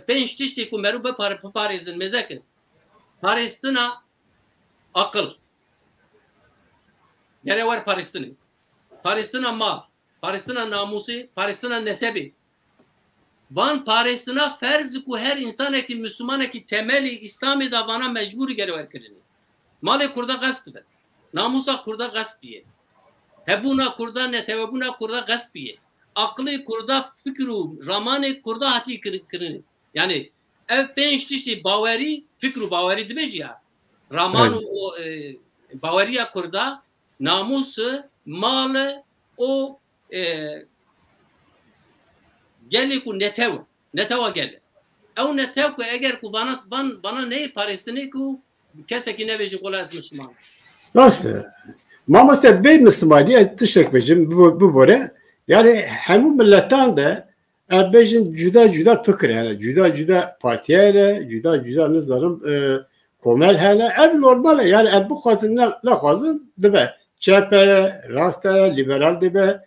penç tiştê ku merû biparêzin mêzekin. Parêstina akıl. Gere wer parêstinê. Parêstina mal, parêstina namusê, parêstina nesebê. Van parêstina ferz ku her insanekî Müslümanekî temelî İslamê da vana mecbûr gere wer kirinê. Malê Kurda gasp be. Namusa Kurda gasp ye. Hebûna Kurda netewebûna Kurda gasp ye. Aklê Kurda fikr û ramanê Kurda hatî kirinê. Yani ev pênc tiştî bawerî, fikr û bawerî dibêjî ya. Raman û baweriya Kurda, namusu, malı, o gelê ku netewa gelê. Ew netew ku eger ku bana neyê parêstinê ku kesekî nebêjî qola ez Müslüman. Rast e. Mamasta bey Müslümaniye tiştek bejim bu böyle. Yani hemû milletan de bejin cuda fikir hele, cuda partiye hele, cuda nizarım komel hele, ev normal yani ev bu kazın ne kazın dibe. CHP'ye, rastaya, liberal dibe,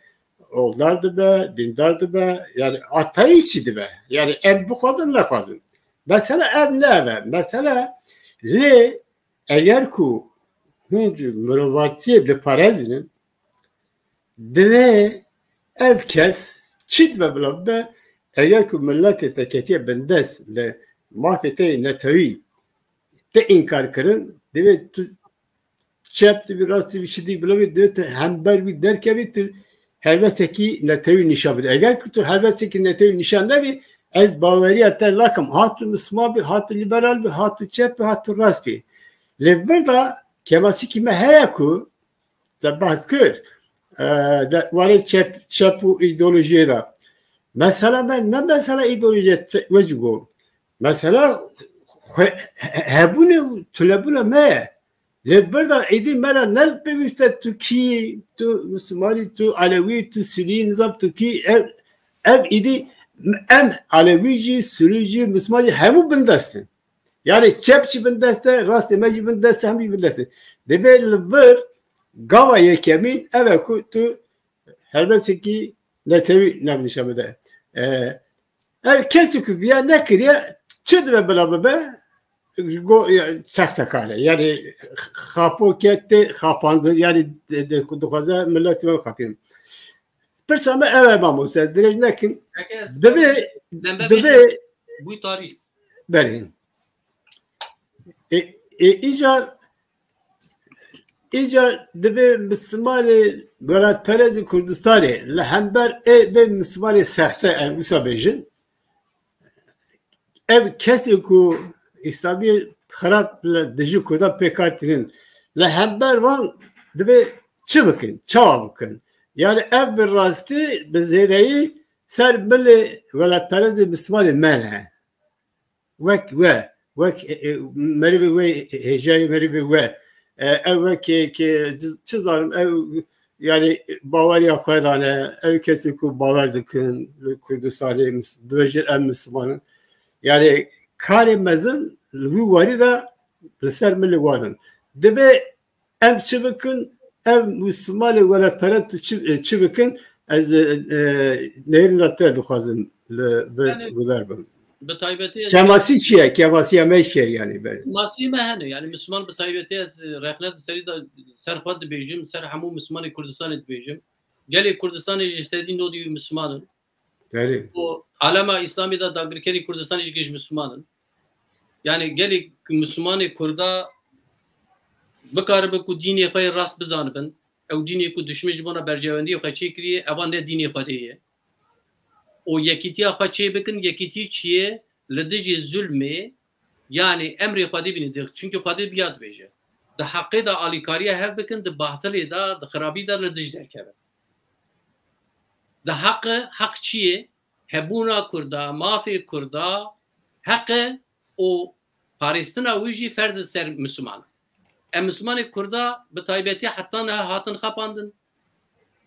oğullar dibe, dindar dibe, yani ateist dibe. Yani ev bu kazın ne kazın. Mesela ev ne ev? Mesela le eğer ku huncu müruvvatiye de parezinin dine ev kes çitme bile eğer ku milleti teketiye bendes le mahfete netevi te inkar kırın deve tu çepti bir rastı bir şey değil bile deve hember bir derke bir helvetseki netevi nişan bir eğer ku tu helvetseki netevi nişan nevi ez baveriyete lakım hatı Müslüman bir hatı liberal bir hatı çep bir hatı rast bir le keması kime heye ku da bahs kır varı çepu ideolojiye da mesela ben ne mesela ideolojiye vecigo mesela hebune tulebune me le burada idi mera nel peviste Türkiye tu Müslümani tu Alevi tu Sünni nizam Türkiye ev idi em Alevici Sünnici Müslümanci hemu bindestin. Yani çepçi bindeste, rast emeci bindeste, hemi bindeste. Debel bir gava yekemin eve kutu helbetse ki netevi nevnişamede. Herkesi kübiye ne kiriye çıdre bela be saktakale. Yani kapı kette kapandı. Yani kudukaza millet mi kapayım. Persame eve mamu ses direjne kim? Debe bu tarih. Berin. İca debe Müslümanı Galatperezi Kurdistan'ı lehember ve Müslümanı sehte en usabejin ev kesi ku İslami harap deji kuda pekartinin lehember van debe çıbıkın, çabıkın. Yani ev bir rastı bizereyi ser bile Galatperezi Müslümanı mene. Vek meribi ve hecayı meribi ve ev ki çizarım ev yani Bavarya Kayran'e ev kesi ku Bavardıkın Kurdistan'ı dövecir en Müslümanın yani karimezin bu varı da ser milli varın debe ev çıbıkın ev Müslümanı ve peret çıbıkın az nehrin atlar duhazın bu darbın Kemasi şey, kemasi meşe yani böyle. Masi mehane yani Müslüman besaybeti az reknet seri da serfat dibêjim, ser hemû Müslümanê Kurdistanê dibêjim. Gelê Kurdistanê ji sedî nodî Müslümanin. Bəli. O alema İslamî da dagirkerî Kurdistanê ji gij Müslümanin. Yani gelê Müslümanê Kurda bikaribe ku dînê xwe rast bizanibin. Ew dînê ku dişmê ji bona bercewendiyê xwe çê kiriye, evan ne dînê xwe ye. O yekîtiya xwe çê bikin, yekîtî çi ye? Li dijî zulmê yani emrê Xwedî bîne çünkü Xwedî biya dibêje. Di heqê da alîkariya hev bikin, di batilê da, di xirabî da li dij derkeve. Di heq çi ye? Hebûna Kurda, mafê Kurda heqe o parêstina wî jî ferz ser Müslüman. Em Müslümanê Kurda bi taybetî heta ne hatin xepandin.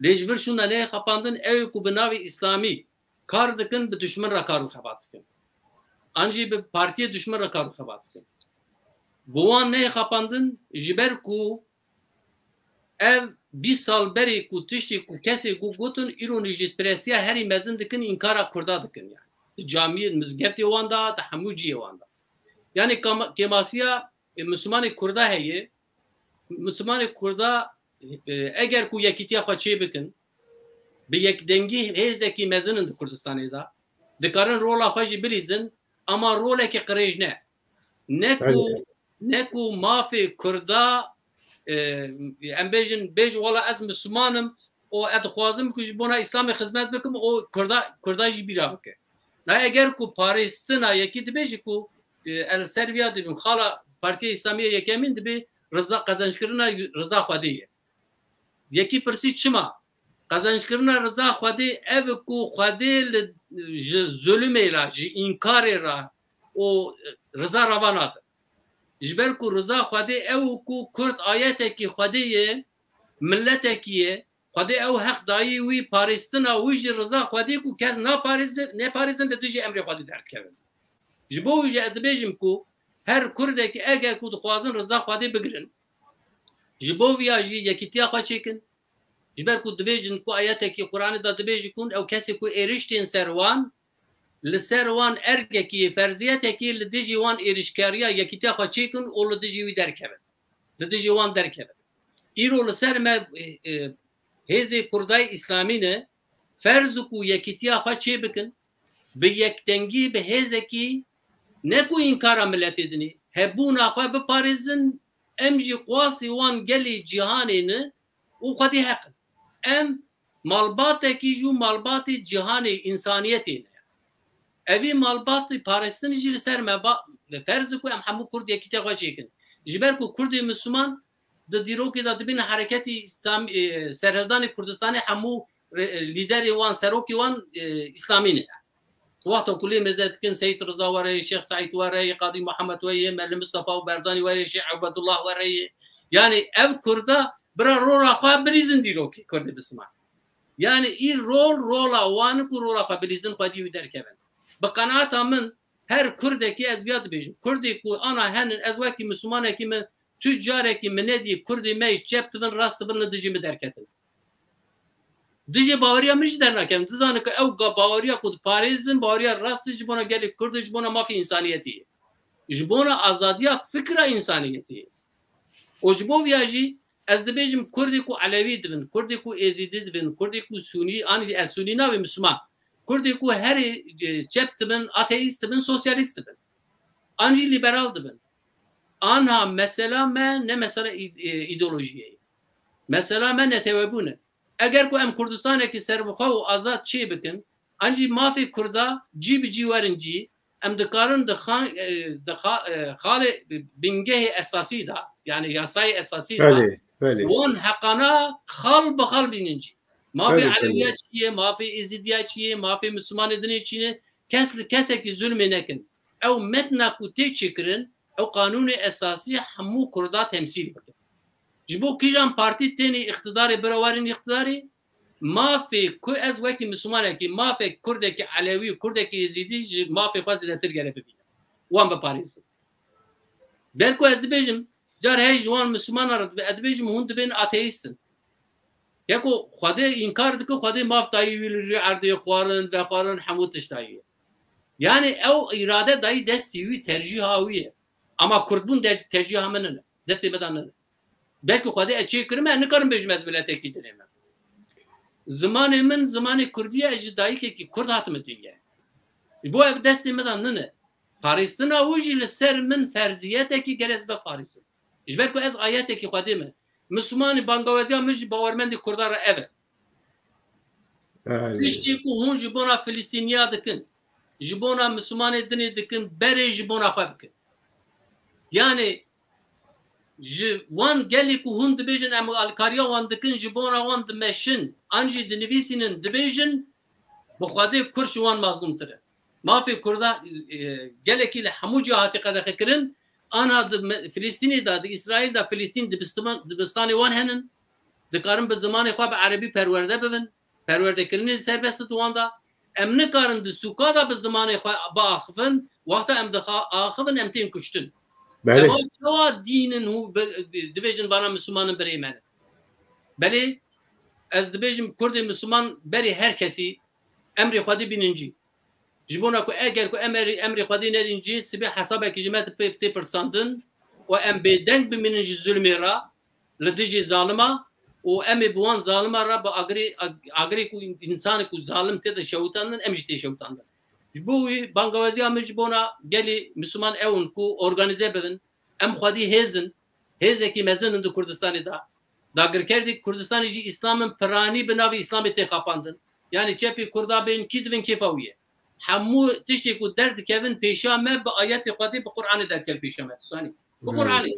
Lê ji vir şûna nê xepandin ew ku bi navê İslamî kar dikin bi düşman re kar û xebat dikin. Ancak bir partiye düşman rakam kapattı. Bu an ne kapandın? Jiber ku ev bir sal beri ku tişti ku kesi ku gotun ironijit presiya heri mezin dikin inkara kurda dikin yani. camiye mizgefti wanda da hamuci wanda yani kemasiya Müslüman Kurda heye Müslüman Kurda eğer ku yekitiya xaçe bikin bi yek dengi hezeki mezinin Kurdistan'da da dikarin rola xaçi bilizin ama roleki qirejne ne ku mafi Kurda em bejin bej wala ez Müslümanım o edxwazim ku bona İslam'ı hizmet bikim o Kurda jî bîra bike na eğer ku Paristina yekî dibeji ku el Serbiya dibin xala Partiya İslamiye yekemin dibe rıza kazançkirina rıza xwedî yekî pirsî çima kazançkirina rıza xwedî ev ku xwedî li zulmê ra ji înkarê ra o rıza ravanat ji ber ku rıza xwedî ew ku Kurd ayetekî xwedî ye milletekî ye xwedî ew heq dayî wî parêstina wî ji rıza xwedî ku kes neparêzin de dijî emrê xwedî derdikevin ji bo wî jî ez dibêjim ku her Kurdekî eger ku dixwazin rıza xwedî bigirin ji bo vîya jî yekîtiya xwe çêkin ji ber ku dibêjin ku ayetekî Qur'anê da dibêjî ku ew kesê ku êriştên ser wan li ser wan ergekî ferziyetekî li dijî wan êrişkariya yekîtiya xwe çêkin û li dijî wî derkevin li dijî wan derkevin îro li ser me hêzê Kurdayê İslamî ne ferz ku yekîtiya xwe çê bikin bi yekdengî bi hêzekî ne ku înkara milletê dinî hebûna xwe biparêzin em jî qasî wan gelê cîhanê ne û xwedî heqin em malbatekî jû malbatê cîhanê însaniyetê ne evî malbatê parêstinê jî li ser me ferz ku em hemû Kurd yekîtiya xwe çêkin ji ber ku Kurdê Müslüman di dîrokê da dibîne hereketî serhildanê Kurdistanê hemû lîderê wan serokê wan İslamî ne Waqta kulê meze dikin Seyyid Rıza were Şeyh Said were Qadî Muhammed were Melih Mustafa û Berzanî were Şeyh Ubedullah were yani ev Kurda bira rola xwe bilîzin dîrokê Kurdê Müslüman yani î rola wan ku rola xwe bilîzin xwedî wî derkevin bi qenaata min her Kurdekî ez vêya dibêjim Kurdê ku ana henin ez wekî Müslümanekî min tu carekî min nedî Kurdê me çep dibin rast dibin li dijî min derketin dijî baweriya min jî dernakevin dizanin ku ew baweriya ku diparêzin baweriya rast ji bona gelê Kurd ji bona mafî însaniyetî ji bona azadiya fikra însaniyetî û ji bo vêya jî ez dibêjim Kurdê ku Elewî dibin Kurdê ku Êzîdî dibin Kurdê ku Sunî an jî ez Sunî navê Müslüman Kurdê ku herê çep dibin ateîst dibin sosyalîst dibin an jî liberal dibin anha mesela me ne mesela îdeolojiyê mesela me netewebûne eğer ku em Kurdistanekî serbixwe û azad çê bikin an jî mafê Kurda cî bi cî werin cî em dikarin di xalê bingehê esasî da yani yasayê esasî da wan heqana xal bi xal bînin cî mafê Elewiya çiye mafê Êzîdiya çiye mafê Müslümanê dinê çîne kesekî zulmê nekin ew metna ku tê çêkirin ew qanûnê esasî hemû Kurda temsîl bikin ji bo kîjan partî tenê iqtidarê bira werîn iqtidarê mafê ku ez wekî Müslümanekî mafê Kurdekî Elewî Kurdekî Êzîdî ji mafê xwe zêdetir gere bibîne wan biparêzin belku ez dibêjim car hey ji wan Müslümanan ez dibêjim hûn dibên ateîstin yeko xwedê înkar dike xwedê maf dayî wî li erdê xwarin vexwarin hemû tişt dayî yani ew îrade dayî destî wî tercîha wî ye ama Kurdbûn tercîha min ne destê me da ne belki xwedê ez çêkirim me nikarim bêjim ez milletekî dinê me zimanê min zimanê Kurdî ye ez ji dayîkekî Kurd hatim dünyayê bo ev destê me da ne parêstina wî jî li ser min ferziyetekî gel ez biparêzim ji ber ku ez ayetekî xwedê me Müslümanî bangaweziya min jî bawermendê Kurda re ev e tiştê ku hûn ji bona Filîstîniya dikin ji bona Müslümanê dinê dikin berê ji bona xwe bikin yani ji wan gelê ku hûn dibêjin em alîkariya wan dikin ji bona wan dimeşin an jî dinivîsînin dibêjin bi xwedê Kurd ji wan mazlûmtir e mafê Kurda gelekî li hemû cihatê qedexekirin anha di Filîstînê da di İsraîl da Filîstîn dibistanê wan henin dikarin bi zimanê xwe bi erebî perwerde bibin perwerdekirinê serbest di wan da em nikarin di sûka da bi zimanê xwe biaxivin wexta em diaxivin em tên kuştin çawa dînin hû dibêjin bana Müslümanın birê me ne belê ez dibêjim Kurdê Müslüman berê her kesî emrê xwedî bînin cî جبونا کو اگر کو امر خدي ندینجی سبی حساب کی جماعت پی پرساندن و ام بدنگ بمن ظلم را لدیجی ظالما و ام بوان ظالما را با اگری کو انسان کو ظالم ته شوتاندن امشته شوتاندن bu bangavazı amir bona geli Müslüman evun ku organize bedin em xwedî hêzin hêzekî mezin di Kurdistanê da dagirkerdik Kurdistanê jî İslamın piranî bi navê İslamê tê xapandin yani çepî Kurda bên kî dibin kêfa wî ye hemû tiştê ku derdikevin pêşa me bi ayetê Xwedî bi Qur'anê derkel pêşa me sanî bi Qur'anê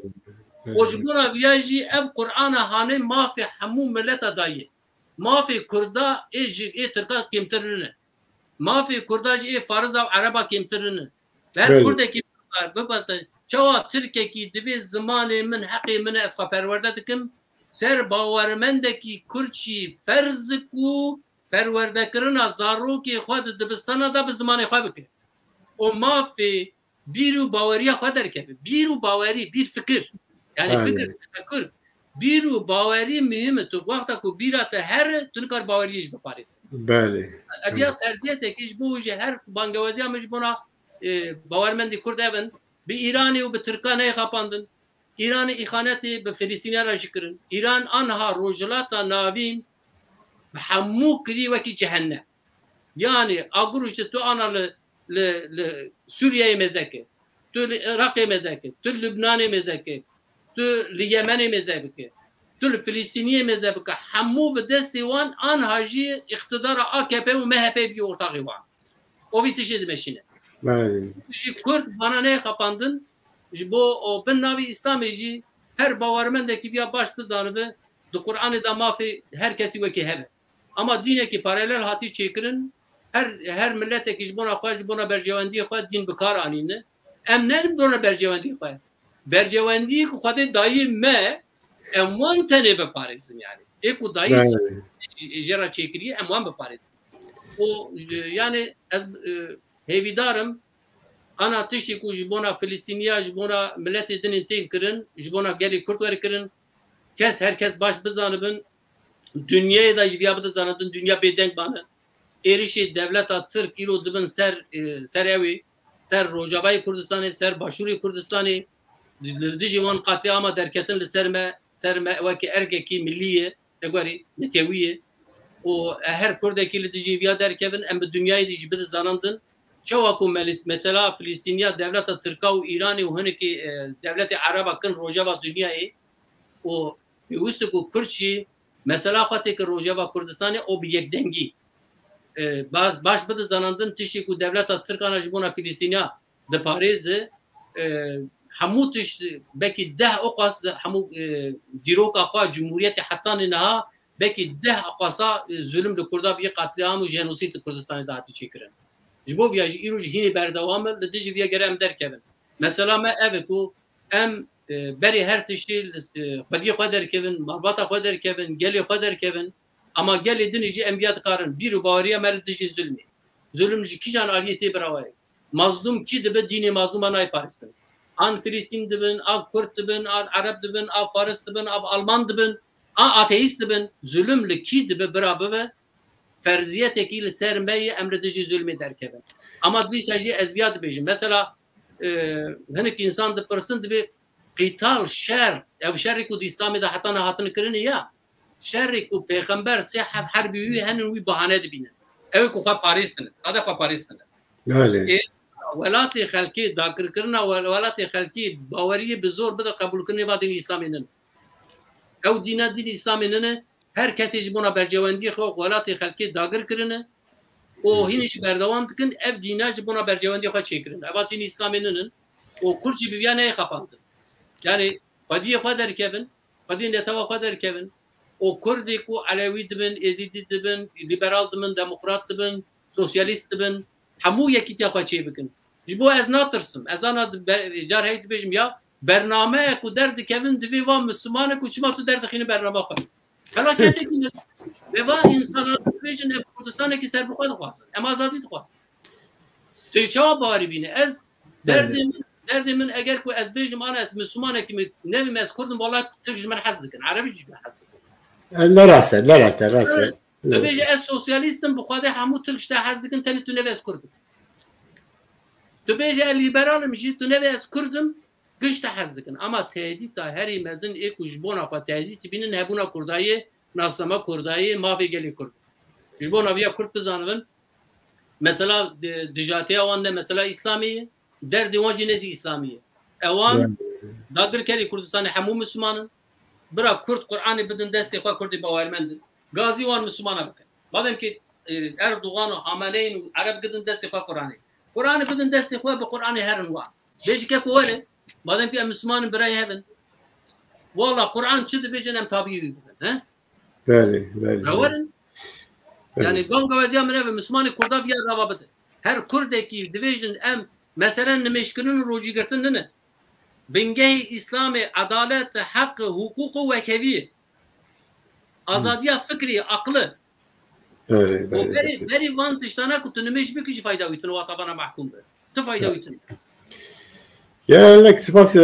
o ji bona viya jî ev Qur'ana hanê mafê hemû milleta dayê mafê Kurda ê Tirka kêmtirine mafê Kurda jî ê fariza Araba kêmtirine her Kurdekî bibase çawa Tirkekî divê zimanê min heqê min ez xwe perwerde dikim ser bawermendekî Kurd jî ferz ku perwerdekirina zarokê xwe di dibistana da bi zimanê xwe bike o mafê bîr û baweriya xwe derkeve bîr û bawerî bîr fikir yani fikir tefekkür bîr û bawerî mühim e tu wexta ku bîra te her tu nikar baweriyê jî biparêzî egiya terziyetekî ji bo jî her bangewaziya min ji bona bawermendê Kurd evin bi İranê û bi Tirkan neyê xapandin İranê îxanetê bi Filîstîniyan re jî kirin İran anha rojhilata navîn bi hemû kirî wekî cehennem yani agur ji tu ana li Sûriyeyê mezeke tu li Iraqê mezeke tu li Lübnanê mezeke tu li Yemenê meze bike tu li Filîstîniyê meze bike hemû bi destê wan anha jî iqtidara AKP û MHP bî ortağê wan o vî tişê dimeşîne jî Kurd bana neyê xapandin ji bo o bin navî İslamê jî her bawermendekî viya baş bizanibe di Qur'anê da mafê her kesî wekî hebe ama dînekî paralel hatî çêkirin her milletekî ji bona xwe ji bona bercewendiyê xwe dîn bi kar anîne em ne bona bercewendiyê xwe bercewendiyê ku Xwedê dayî me em wan tenê biparêzin yani ê ku dayî jêra çêkiriye em wan biparêzin o yani ez hêvîdarim ana tiştî ku ji bona Filîstîniya ji bona milletê dinên tên kirin ji bona gelê Kurd werkirin kes herkes baş bizanibin dünyayê da ji viya bidizanibin dünya bêdeng bane êrişê devleta Tirk îro dibin ser evê ser Rojavayê Kurdistanê ser Başûrê Kurdistanê dijî wan qatliama derketin li ser me wekî erkekî millî ye negwerî netewî ye û her Kurdekî li dijî viya derkevin em bi dünyayê de jî bidizanandin çawa ku mesela Filîstîniya devleta Tirka û İranê û hinekî devletê Araba kin rojava dünyayê û pêwîst ku Kurd jî mesela xwe tê kir rojava Kurdistanê o bi yekdengî baş bidizanandin tiştî ku devleta Tirkan ji bona Filîstîniya diparêze hemû tiş belkî 10 oqas hemû dîroka xwe Cumhuriyetê Hetanê niha belkî 10 oqasa zulüm di Kurda bîye qatliam û jenosîd di Kurdistanê de hatî çêkirin ji bo viya jî îro jî hinê berdewam e li dijî viya gere em derkevin mesela me ev ku em berê her tiştî xwediyê xwe derkevin malbata xwe derkevin gelê xwe derkevin ama gelê dinê jî em viya dikarin bîr û baweriya me li dijî zulmê zulüm ji kîjan aliyê tê birawe mazlum kî dibe dînê mazluma nayê parêstin an Filîstîn dibin av Kurd dibin av Arab dibin av Faris dibin av Alman dibin av ateîst dibin zulüm li kî dibe bira bibe ferziyetekî li ser me ye em li dijî zulmê derkevin ama dîşa jî ez viya dibêjim mesela hinek insan dipirsin dibe qîtal şer ev şerê ku di İslamê de heta nehatine kirin ya şerê ku pêxember sê herbî wî henin wî bahane dibînin ew ku xwe parêstin sade xwe parêstin welatê xelkê dakirkirina welatê xelkê baweriyê bi zor bide qebûlkirinê va dînê İslamê nin ew dîna dînê İslamê nin her kesê ji bona bercewendiyê xwe welatê xelkê dagir kirine û hinî jî berdewam dikin ev dîna ji bona bercewendiyê xwe çêkirin eva dînê İslamê nin û Kurd jî bi viya neyê xapandin yani xwediyê xwe derkevin xwediyên netewê xwe derkevin û Kurdê ku Elewî dibin Êzîdî dibin liberal dibin demokrat dibin sosyalîst dibin hemû yekîtiya xwe çê bikin ji bo ez natirsim ez ana car hey dibêjim ya bername ku derdikevin divê van Müslümanê ku çima tu derdixînî bername xwe felaketekî ve va insanlar dibêjin ev Kurdistanekî ser bi xwe dixwazin em azadî dixwazin tu çawa barî bîne ez derdê min eger ku ez bêjim ana ez Müslümanekî me nevim ez Kurdim wala Tirk ji min hez dikin Erebî jî min hez dikin ne rast dibêje ez sosyalîstim bi Xwedê hemû Tirk ji te hez dikin tenê tu nevê ez Kurdim Tu bêje liberalım jî tu neve ez Kurdim gişte hez dikin. Ama tehdîta herî mezin ê ku ji bona xwe tehdît bînin hebûna Kurdayê, nasama Kurdayê, mavê gelê Kurd. Ji bo naviya Kurd bizanibin. Mesela dijatiya wan de mesela İslamiye, derdê wan jî nezî İslamiye. Ewan dagirkerê Kurdistanê hemû Müslümanin. Bira Kurd Kur'anê bidin destê xwe Kurdê bawermendin. Gazî wan Müslümana bikin. Madem ki Erdoğan û Hameleyên û Ereb gidin destê xwe Kur'anê. Kur'anê bidin destê xwe bi Kur'anê herin wan. Bêjî ke ku were, madem ki em Müslümanin birayê hevin. Valla Kur'an çi dibêjin em tabiyê bikin. He? Werin. Yani gavgaveziya min ev Müslümanê Kurda viya rava bidin. Her Kurdekî dibêjin em meselen nimeşkirin rojî girtin nine. Bingehê İslamê adalet, hak, hukuk û wekeviyê. Azadiya fikrî, aklı. Berî van tiştana ku tu nimeş bikî jî fayda wîtin wa tabana mahkum be. Tu fayda wîtin. Gelek spas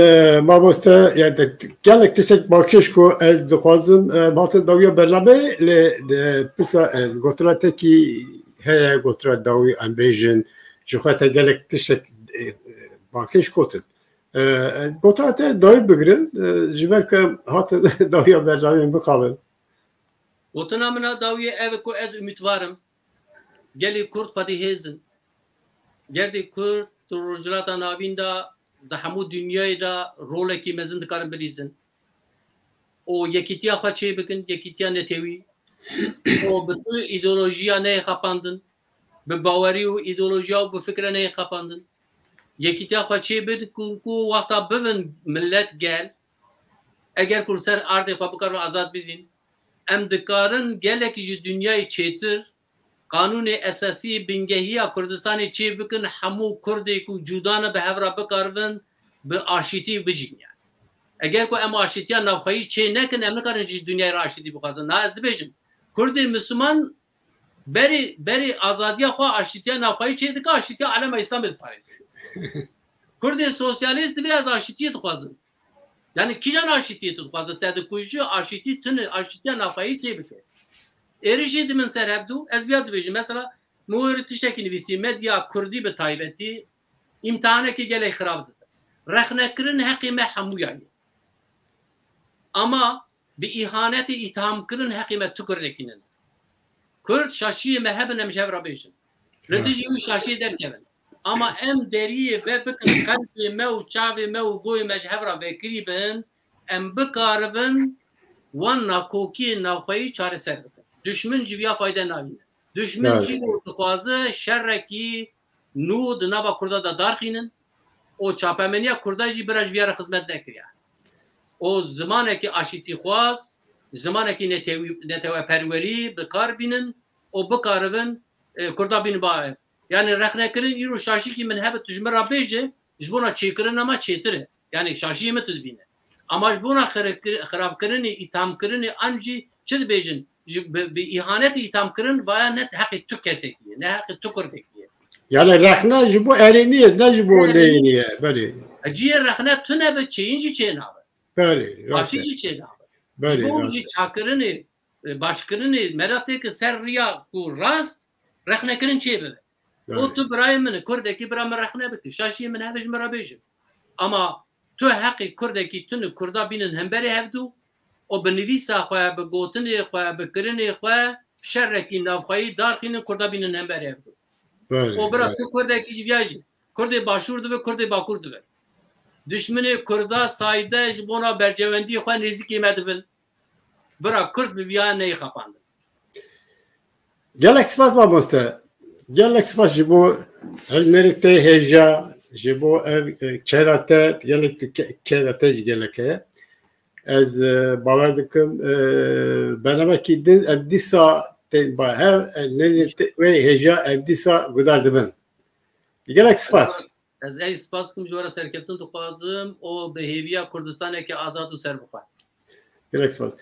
mamoste yani gelek teşekkür bakış ku ez dixwazim batı dawiya bernabe le pisa gotratekî heye gotra dawi em bêjin ji xwe te gelek teşekkür bakış kotin. Gotra te dawi bigirin ji ber ke hat dawiya bernabe bixabin. Gotina min dawiye ev ku ez umîtvarim. Gelê Kurd xwedî hêzin. Gerdê Kurd tu rojhilata navîn da da hemû dünyayê da rolekî mezin dikarin bilîzin. O yekîtiya xwe çê bikin, yekîtiya netewî. O bi tu îdeolojiya neyê xapandin. Bi bawerî û îdeolojiya û bi fikre neyê xapandin. Yekîtiya xwe çê bikin ku wexta bivin millet gel. Eger ku ser ardê xwe bikarin azad bizîn. Em dikarin gelekî ji dünyayê çêtir kanûnê esasî bingehiya Kurdistanê çê bikin hemû Kurdê ku cudane bi hevra bikarivin bi aşîtî bijîn yani. Eger ku em aşîtiya navxweyî çê nekin em nikarin ji dünyayê re aşîtî bixwazin. Na ez dibêjim Kurdê Müslüman berî azadiya xwe aşîtiya navxweyî çê dike aşîtiya alema İslamê diparêze. Kurdê sosyalîst divê ez aşîtiyê dixwazim. Yani kîjan aşîtiyê tu dixwazin te dikujî aşîtî tune aşîtiya navxweyî çê bike. Êrişî dimin ser hebdû ez biya dibêjim mesela Muhir tiştekî nivîsî medya Kurdî bi taybetî imtihanekî gelek xirab dide. Rexnekirin heqê me hemûya ye. Ama bi îhanetê îthamkirin heqê me tu Kurdekînin. Kurd şaşiyê me hebin em ji hev re bêjin. Rizî wî şaşiyê derkevin. Ama em deriyê ve bikin qelbê me û çavê me û boyê me ji hev re vekirî bin em bikaribin wan nakokiyê navxweyî çareser bikin. Düşmün ji viya fayda navîne. Düşmün jî dixwaze şerrekî nû di nava Kurda da darxînin. O çapemeniya Kurda jî biraz viya re xizmet nekiriye. O zimanekî aşîtî xwaz, zimanekî neteweperwerî bikar bînin, o bikaribin Kurda bînin baev. Yani rexnekirin îro şaşîkî min hebe tu ji min re bêje ji bona çêkirin ama çêtir e. Yani şaşiyê min tu dibîne. Ama ji bona xirabkirinê, îthamkirinê an jî çi dibêjin? Bi îhanetê îthamkirin vaya net heqê tu kesekî ye, ne heqê tu Kurdekî ye. Yani rexne ji bo erêniyê ne ji bo neyînî ye. Belê. Ciyê rexne tu nebe çêyîn jî çê nabe. Belê. Başî jî çê nabe. Ji bo jî çakirinê, başkirinê meratê ser riya ku rast rexnekirin çê bibe. O tu birayê min Kurdekî bira min rexne bike. Şaşiyê min hebe ji min re bêjin. Ama tu heqê Kurdekî tune Kurda bînin hemberê hevdû o bi nivîsa xwe, bi gotinê xwe, bi kirinê xwe şerrekî navxweyî darxînin Kurda bînin hemberê hevdû. O bira tu Kurdekî ji viya jî Kurdê başûr dibe, Kurdê bakur dibe. Düşminê Kurda sayde ji bona bercewendiyê xwe nêzîkê me dibin. Bira Kurd bi viya neyê xapandin. Gelek spas mamoste. Gelek spas ji bo elmerikte hêja, ji bo ev kerate, gelek kerate jî gelek heye. Ez bawer dikim bernamek din ev dîsa hev wê hêja ev dîsa gudar dibin. Gelek spas. Ez ey spas kim ji were serkeftin dixwazim o bi hêviya Kurdistanekî azad û serbixwe. Gelek spas.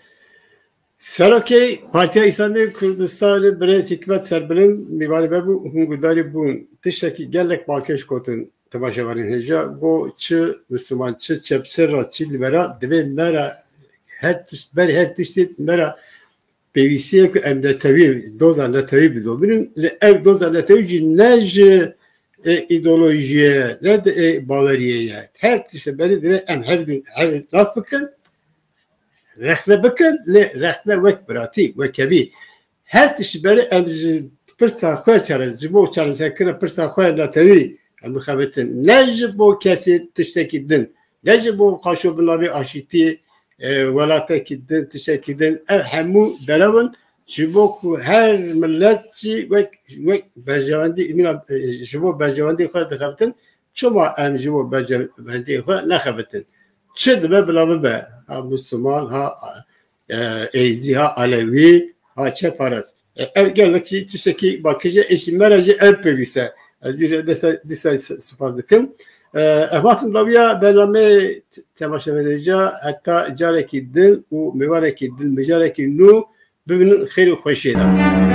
Serokê Partiya İslamî Kurdistanê Birêz Hikmet Serbilin mibarî bu hûn gudarî bûn tiştekî gelek balkêş gotin temaşevarên hêja got çi Müslüman çi çepsera çi libera divê mera her tiştê mera pêwîstiyê ku em netewî doza netewî bidobînin li ev doza netewî jî ne ji ideolojiye ne de baveriyeye her tişe beri dire em hevdin nasıl bakın rehne bakın le rehne vek brati vekebi her tişe beri em pırsa koy çarez jibo çarez kira pırsa koy la tavi em xabetin ne jibo kesi tişteki din ne jibo kaşo bilabi aşiti velateki din tişteki din hemu deravın jibo her milletçi ve berjavandi mina jibo berjavandi koy dikabtin çoma em jibo berjavandi koy ne xabetin çed be bilabi be ha Müslüman ha Eyzi ha Alevi ha Çeparas ev gelmek tişteki bakıcı eşim mereci ev pevise disa sıfazlıkım ehvatın davya belame temaşa vereceği hatta careki dil u mevareki dil mejareki nu bugünün xeyri hoşeydi.